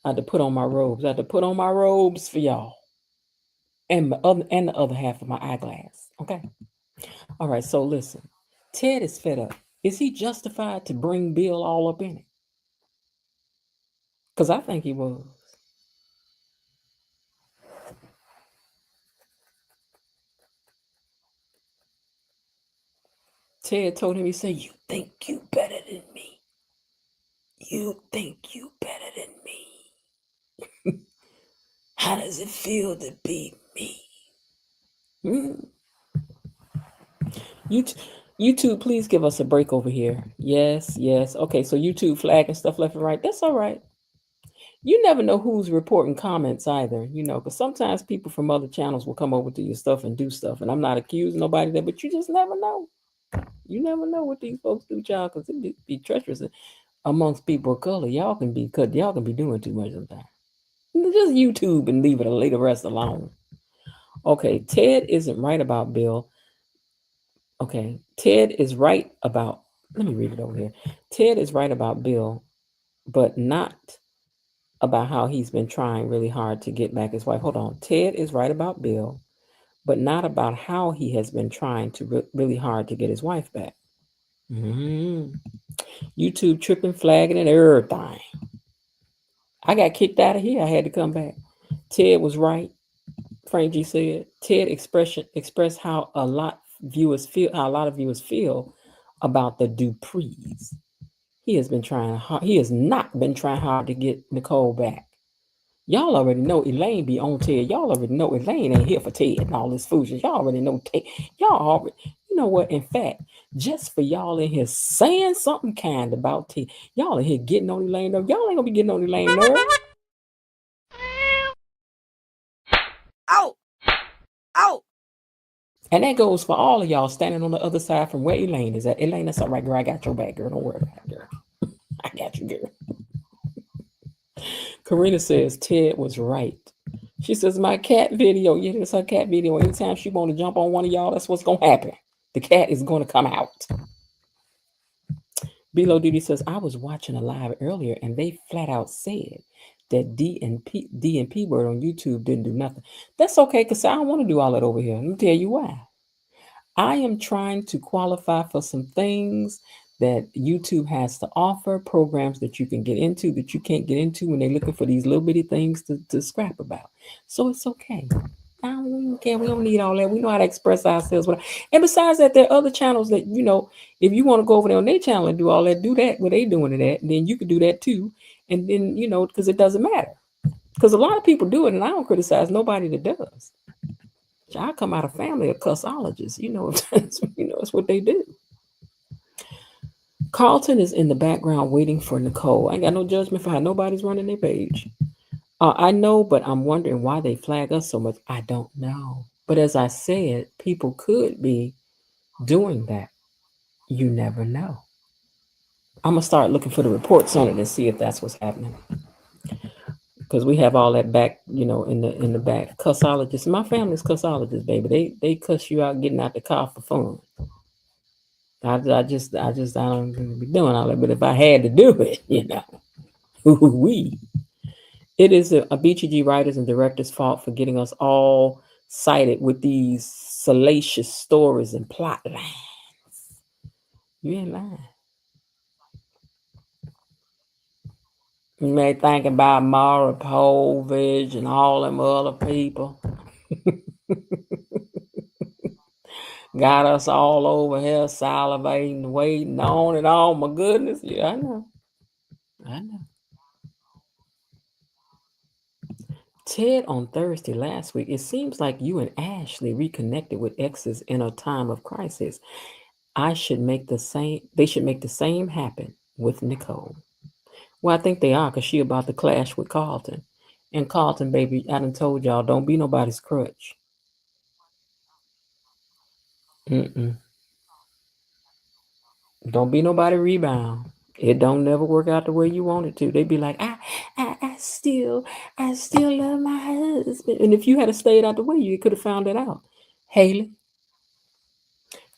I had to put on my robes. I had to put on my robes for y'all. And the other half of my eyeglass. Okay. All right. So listen, Ted is fed up. Is he justified to bring Bill all up in it? Because I think he was. Ted told him, he said, "You think you better than me. You think you better than me. How does it feel to be me?" YouTube, please give us a break over here. Yes. Okay, so YouTube flagging stuff left and right. That's all right. You never know who's reporting comments either, because sometimes people from other channels will come over to your stuff and do stuff. And I'm not accusing nobody there, but you just never know. You never know what these folks do, child, because it be treacherous amongst people of color. Y'all can be doing too much sometimes. Just YouTube and leave the rest alone. Okay, Ted isn't right about Bill. Okay, Ted is right about, let me read it over here. Ted is right about Bill, but not about how he's been trying really hard to get back his wife. Hold on. Ted is right about Bill, but not about how he has been trying to really hard to get his wife back. YouTube tripping, flagging, and everything. I got kicked out of here. I had to come back. Ted was right. Frank G said. Ted expressed how a lot of viewers feel about the Duprees. He has been trying hard. He has not been trying hard to get Nicole back. Y'all already know Elaine be on Ted. Y'all already know Elaine ain't here for Ted and all this foolishness. Y'all already know Ted. Y'all already, you know what? In fact, just for y'all in here saying something kind about Ted, y'all in here getting on Elaine nerve. Y'all ain't gonna be getting on Elaine nerve. Out. And that goes for all of y'all standing on the other side from where Elaine is at. Elaine, that's all right, girl. I got your back, girl. Don't worry about it, girl. I got you, girl. Karina says Ted was right. She says my cat video. Yeah, it's her cat video. Anytime she want to jump on one of y'all, that's what's gonna happen. The cat is gonna come out. Below Duty says I was watching a live earlier, and they flat out said that D and P word on YouTube didn't do nothing. That's okay, because I don't want to do all that over here. Let me tell you why. I am trying to qualify for some things that YouTube has to offer, programs that you can get into that you can't get into when they're looking for these little bitty things to scrap about. So it's okay. I don't care. We don't need all that. We know how to express ourselves. And besides that, there are other channels that, if you want to go over there on their channel and do all that, do that, what they doing to that, then you could do that too. And then, because it doesn't matter. Because a lot of people do it, and I don't criticize nobody that does. I come out of family of cussologists. It's what they do. Carlton is in the background waiting for Nicole. I ain't got no judgment for how nobody's running their page. I know, but I'm wondering why they flag us so much. I don't know. But as I said, people could be doing that. You never know. I'm going to start looking for the reports on it and see if that's what's happening. Because we have all that back, in the back. Cussologists. My family's cussologists, baby. They cuss you out getting out the car for fun. I don't be doing all that. But if I had to do it, we. It is a BTG writers and directors' fault for getting us all cited with these salacious stories and plot lines. You ain't lying. You may think about Mara Povich and all them other people. Got us all over here salivating, waiting on it. Oh my goodness. Yeah, I know. I know. Ted on Thursday last week, it seems like you and Ashley reconnected with exes in a time of crisis. They should make the same happen with Nicole. Well, I think they are because she about to clash with Carlton. And Carlton, baby, I done told y'all, don't be nobody's crutch. Mm-mm. Don't be nobody rebound. It don't never work out the way you want it to. They be like, I still love my husband. And if you had stayed out the way, you could have found it out. Haley,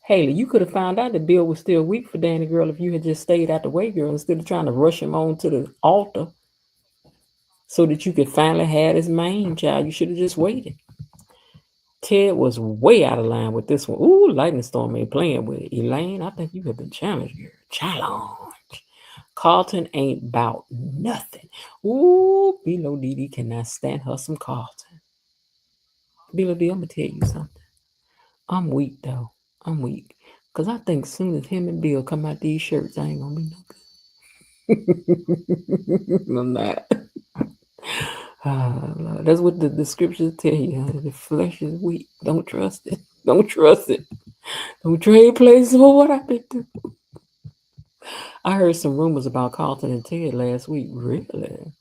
you could have found out that Bill was still weak for Danny, girl, if you had just stayed out the way, girl, instead of trying to rush him on to the altar so that you could finally have his main child. You should have just waited. Ted was way out of line with this one. Ooh, Lightning Storm ain't playing with it. Elaine, I think you have been challenged, girl. Challenge. Carlton ain't about nothing. Ooh, Bilo Didi cannot stand her some Carlton. Bilo D, I'm going to tell you something. I'm weak, though. I'm weak. Because I think soon as him and Bill come out these shirts, I ain't going to be no good. I'm not. Lord. That's what the scriptures tell you. The flesh is weak. Don't trust it. Don't trust it. Don't trade places for what I've been through. I heard some rumors about Carlton and Ted last week. Really?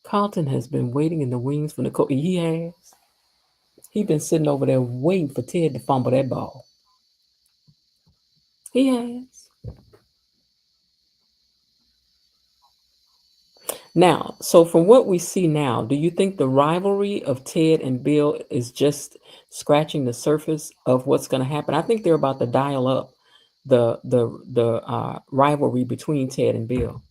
Carlton has been waiting in the wings for Nicole. He has. He's been sitting over there waiting for Ted to fumble that ball. He has. Now, so from what we see now, do you think the rivalry of Ted and Bill is just scratching the surface of what's going to happen? I think they're about to dial up the rivalry between Ted and Bill.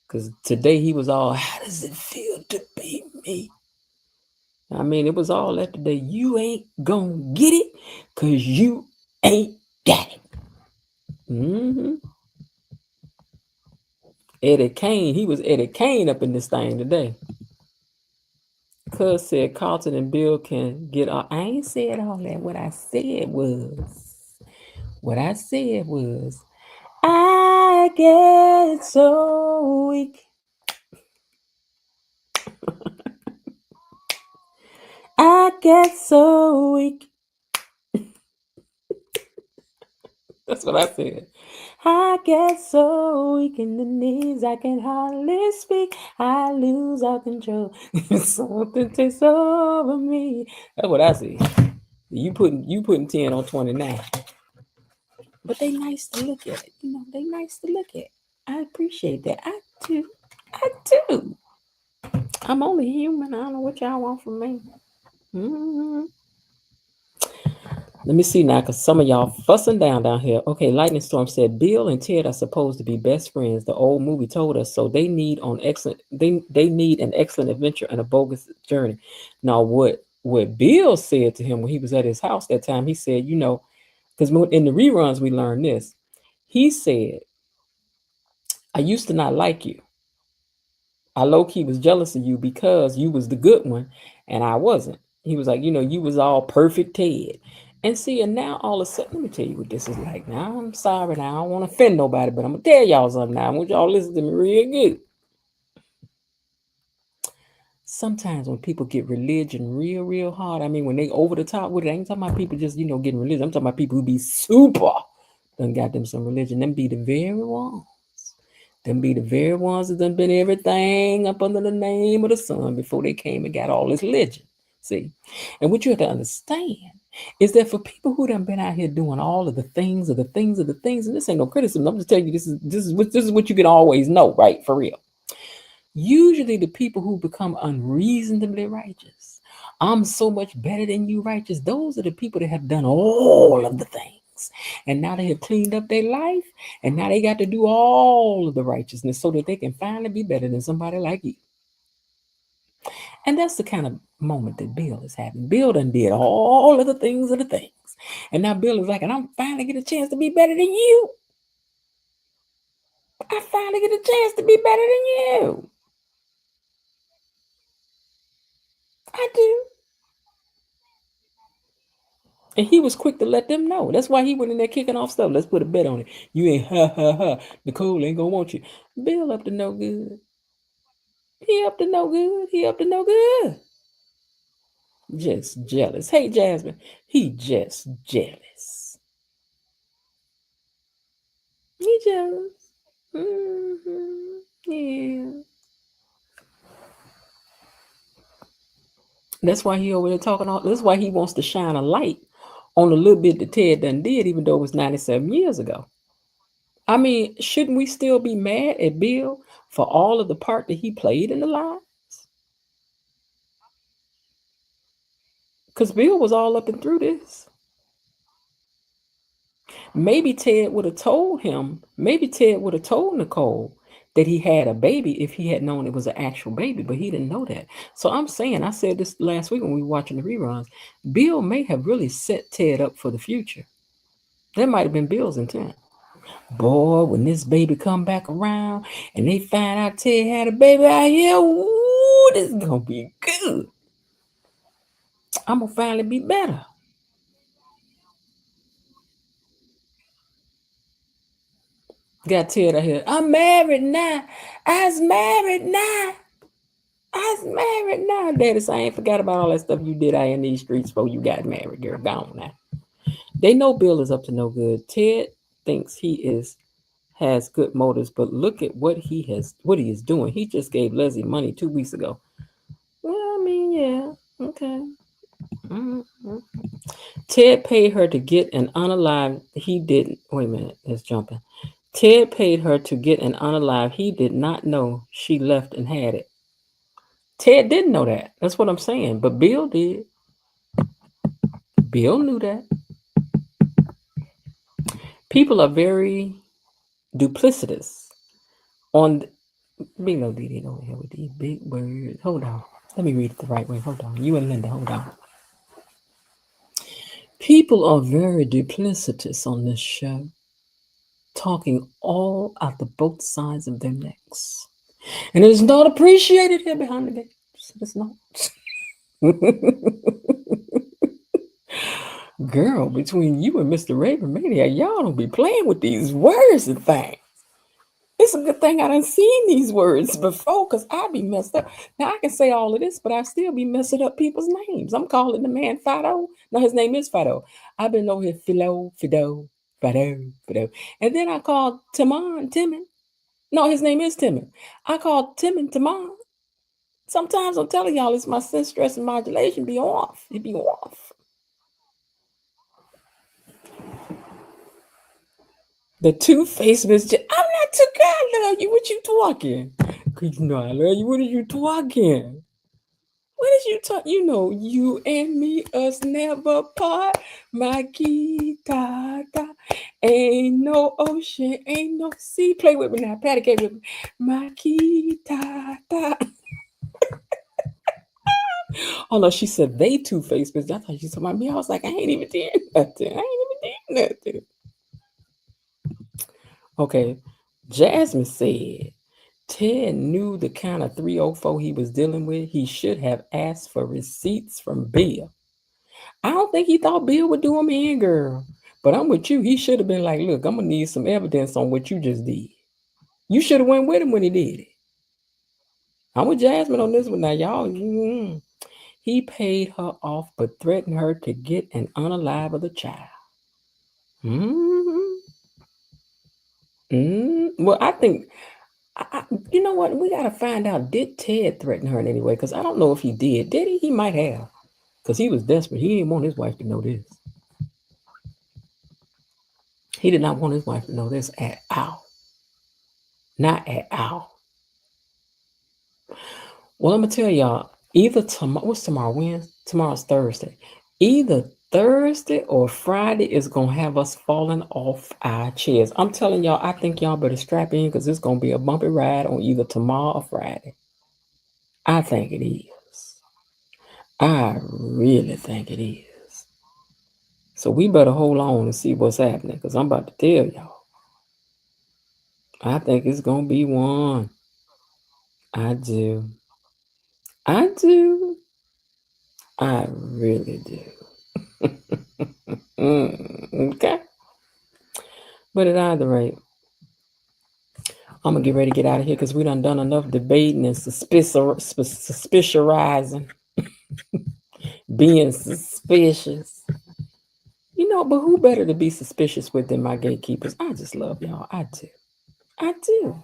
Because today he was all, how does it feel to be me? I mean, it was all that today. You ain't gonna get it because you ain't got it. Mm-hmm. Eddie Kane, he was Eddie Kane up in this thing today. Cuz said Carlton and Bill can get all. I ain't said all that. What I said was, I get so weak. I get so weak. That's what I said. I get so weak in the knees, I can hardly speak. I lose all control. Something takes over me. That's what I see. You putting 10 on 29. But they nice to look at. They nice to look at. I appreciate that. I do. I'm only human. I don't know what y'all want from me. Mm-hmm. Let me see now, because some of y'all fussing down here. Okay, Lightning Storm said Bill and Ted are supposed to be best friends. The old movie told us so. They need an excellent adventure and a bogus journey. Now, what Bill said to him when he was at his house that time, he said, because in the reruns we learned this. He said, I used to not like you. I low-key was jealous of you because you was the good one and I wasn't. He was like, you was all perfect Ted. And see, and now all of a sudden, let me tell you what this is like. Now, I'm sorry now. I don't want to offend nobody, but I'm going to tell y'all something now. I want y'all to listen to me real good. Sometimes when people get religion real, real hard, I mean, when they over the top with it, I ain't talking about people just, getting religion. I'm talking about people who be super done got them some religion. Them be the very ones. Them be the very ones that done been everything up under the name of the sun before they came and got all this legend. See? And what you have to understand is that for people who done been out here doing all of the things, and this ain't no criticism. I'm just telling you, this is what you can always know, right? For real. Usually the people who become unreasonably righteous, I'm so much better than you righteous, those are the people that have done all of the things. And now they have cleaned up their life, and now they got to do all of the righteousness so that they can finally be better than somebody like you. And that's the kind of moment that Bill is having. Bill done did all of the things. And now Bill is like, and I'm finally get a chance to be better than you. I finally get a chance to be better than you. I do. And he was quick to let them know. That's why he went in there kicking off stuff. Let's put a bet on it. You ain't Nicole ain't gonna want you. Bill up to no good. He up to no good. He up to no good. Just jealous. Hey, Jasmine. He just jealous. He jealous. Yeah. That's why he over there talking all. That's why he wants to shine a light on a little bit that Ted done did, even though it was 97 years ago. I mean, shouldn't we still be mad at Bill for all of the part that he played in the lives? Because Bill was all up and through this. Maybe Ted would have told him, maybe Ted would have told Nicole that he had a baby if he had known it was an actual baby, but he didn't know that. So I'm saying, I said this last week when we were watching the reruns, Bill may have really set Ted up for the future. That might have been Bill's intent. Boy, when this baby come back around and they find out Ted had a baby out here, ooh, this is gonna be good. I'm gonna finally be better. Got Ted out here. I'm married now. I's married now. I's married now. Daddy, I ain't forgot about all that stuff you did out in these streets before you got married, girl. Gone now. They know Bill is up to no good. Ted thinks he has good motives, but look at what he is doing. He just gave Leslie money 2 weeks ago. Well, I mean, yeah, okay. Mm-hmm. Ted paid her to get an unalive. He didn't. Wait a minute, it's jumping. Ted paid her to get an unalive. He did not know she left and had it. Ted didn't know that. That's what I'm saying. But Bill did. Bill knew that. People are very duplicitous on. Big no DD over here with these big words. Hold on. Let me read it the right way. Hold on. You and Linda, hold on. People are very duplicitous on this show, talking all out the both sides of their necks. And it is not appreciated here behind the gates. It's not. Girl, between you and Mr. Raven Mania, y'all don't be playing with these words and things. It's a good thing I done seen these words before, because I be messed up. Now, I can say all of this, but I still be messing up people's names. I'm calling the man Fido. No, his name is Fido. I've been over here Fido. And then I called Timon. No, his name is Timon. I called Timon. Sometimes I'm telling y'all, it's my sense, stress, and modulation be off. It be off. The two-faced Miss I'm not too good. I love you. What you talking? Cause you know I love you. What are you talking? What is you talk? You know, you and me, us never part. My guitar, ain't no ocean, ain't no sea. Play with me now. Patty cake with me. My guitar. Oh no, she said they two-faced Miss. I thought she said about me. I was like, I ain't even did nothing. Okay, Jasmine said Ted knew the kind of 304 he was dealing with. He should have asked for receipts from Bill. I don't think he thought Bill would do him in, girl. But I'm with you. He should have been like, look, I'm going to need some evidence on what you just did. You should have went with him when he did it. I'm with Jasmine on this one now, y'all. He paid her off but threatened her to get an unalive of the child. Well, I think, you know what? We got to find out, did Ted threaten her in any way? Because I don't know if he did. Did he? He might have. Because he was desperate. He didn't want his wife to know this. He did not want his wife to know this at all. Not at all. Well, I'm going to tell y'all, either tomorrow, what's tomorrow? Wednesday? Tomorrow's Thursday. Either Thursday or Friday is gonna have us falling off our chairs. I'm telling y'all, I think y'all better strap in because it's gonna be a bumpy ride on either tomorrow or Friday. I think it is. I really think it is. So we better hold on and see what's happening because I'm about to tell y'all. I think it's gonna be one. I do. I do. I really do. Okay. But at either rate, I'm gonna get ready to get out of here because we done enough debating and suspiciorizing, being suspicious. You know, but who better to be suspicious with than my gatekeepers? I just love y'all. I do. I do.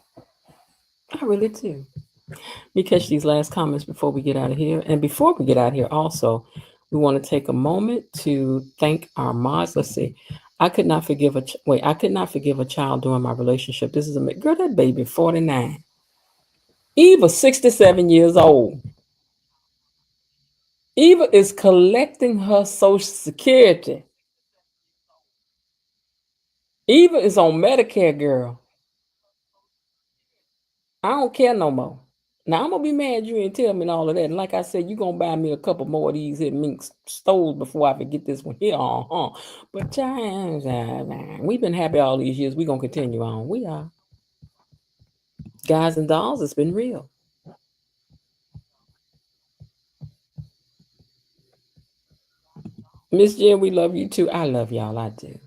I really do. Let me catch these last comments before we get out of here. And before we get out of here, also, we want to take a moment to thank our mods. Let's see. I could not forgive a child during my relationship. This is a girl, that baby, 49. Eva, 67 years old. Eva is collecting her Social Security. Eva is on Medicare, girl. I don't care no more. Now, I'm going to be mad you didn't tell me and all of that. And like I said, you're going to buy me a couple more of these here mink stoves before I forget this one here. But we've been happy all these years. We're going to continue on. We are. Guys and dolls, it's been real. Miss Jen, we love you too. I love y'all. I do.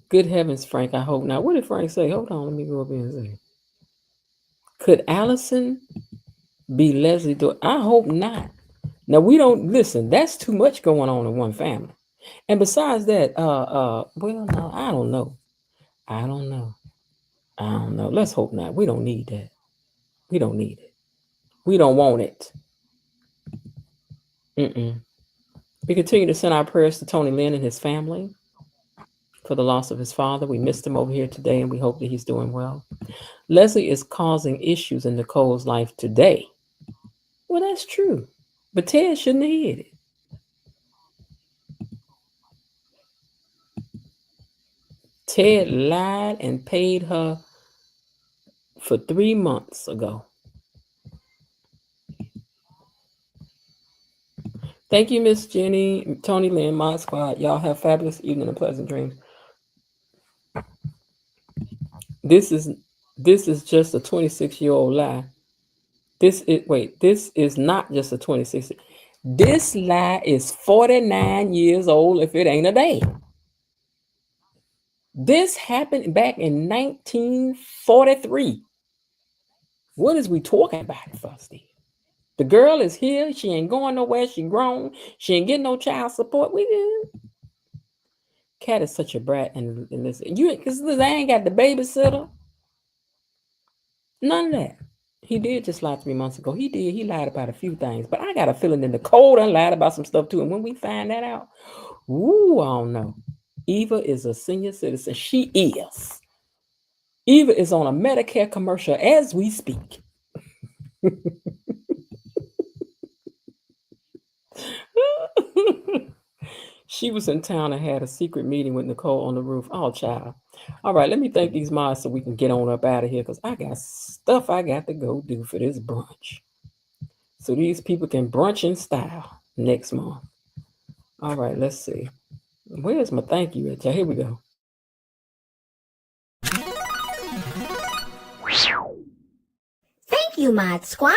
Good heavens, Frank. I hope not. What did Frank say? Hold on. Let me go up here and say. Could Allison be Leslie? I hope not. Now, we don't listen. That's too much going on in one family. And besides that, well, no, I don't know. I don't know. Let's hope not. We don't need that. We don't need it. We don't want it. We continue to send our prayers to Tony Lynn and his family for the loss of his father. We missed him over here today, and we hope that he's doing well. Leslie is causing issues in Nicole's life today. Well, that's true. But Ted shouldn't have hid it. Ted lied and paid her for 3 months ago. Thank you, Miss Jenny, Tony Lynn, Mod Squad. Y'all have a fabulous evening and pleasant dreams. This is just a 26-year-old lie. This is not just a 26. This lie is 49 years old if it ain't a day. This happened back in 1943. What is we talking about for, Steve? The girl is here. She ain't going nowhere. She grown. She ain't getting no child support. We good. Cat is such a brat, and listen, because I ain't got the babysitter. None of that. He did just lie 3 months ago. He did. He lied about a few things, but I got a feeling that Nicole done lied about some stuff too. And when we find that out, I don't know. Eva is a senior citizen. She is. Eva is on a Medicare commercial as we speak. She was in town and had a secret meeting with Nicole on the roof. Oh, child. All right, let me thank these mods so we can get on up out of here because I got stuff I got to go do for this brunch. So these people can brunch in style next month. All right, let's see. Where's my thank you at? Here we go. Thank you, Mod Squad.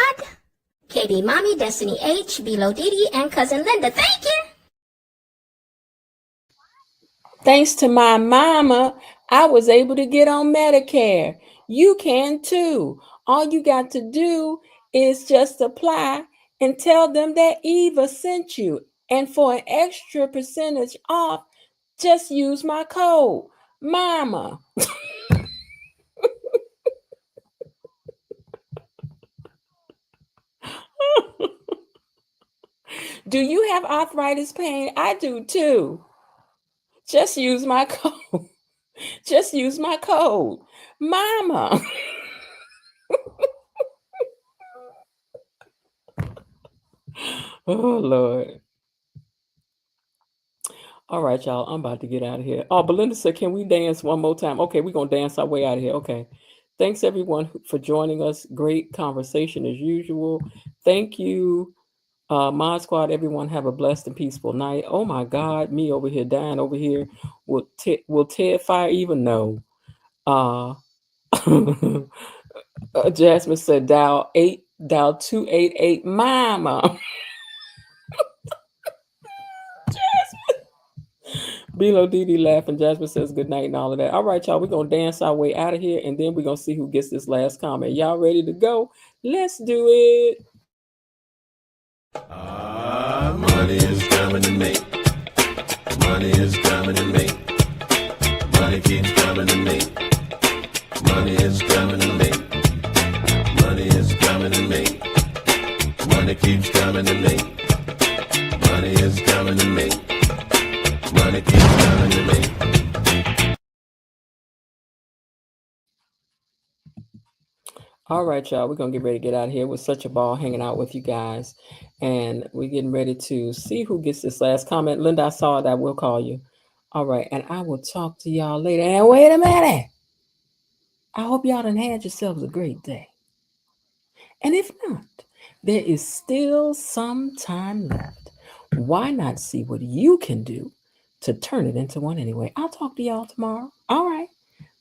KB Mommy, Destiny H, Bilo Didi, and Cousin Linda. Thank you. Thanks to my mama, I was able to get on Medicare. You can too. All you got to do is just apply and tell them that Eva sent you. And for an extra percentage off, just use my code, Mama. Do you have arthritis pain? I do too. Just use my code. Just use my code, Mama. Oh, Lord. All right, y'all. I'm about to get out of here. Oh, Belinda said, can we dance one more time? Okay, we're going to dance our way out of here. Okay. Thanks, everyone, for joining us. Great conversation as usual. Thank you, Mod Squad. Everyone have a blessed and peaceful night. Oh, my God. Me over here dying over here. Will Ted fire even? No. Jasmine said, dial 288 mama. Bilo Didi laughing. Jasmine says good night and all of that. All right, y'all. We're going to dance our way out of here, and then we're going to see who gets this last comment. Y'all ready to go? Let's do it. Money is coming to me. Money is coming to me. Money keeps coming to me. Money is coming to me. Money is coming to me. Money keeps coming to me. Money is coming to me. Money keeps coming to me. All right, y'all. We're going to get ready to get out of here. It was such a ball hanging out with you guys. And we're getting ready to see who gets this last comment. Linda, I saw it. I will call you. All right. And I will talk to y'all later. And wait a minute. I hope y'all done had yourselves a great day. And if not, there is still some time left. Why not see what you can do to turn it into one anyway? I'll talk to y'all tomorrow. All right.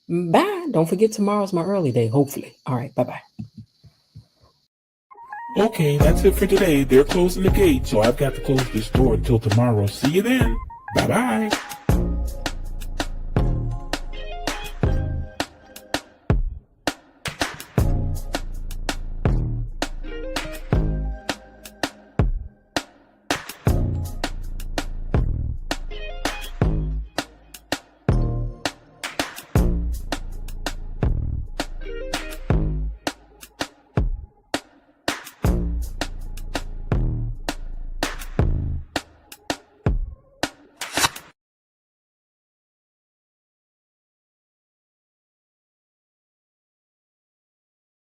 Bye. Don't forget tomorrow's my early day, hopefully. All right. Bye-bye. Okay, that's it for today. They're closing the gate, so I've got to close this door until tomorrow. See you then. Bye-bye.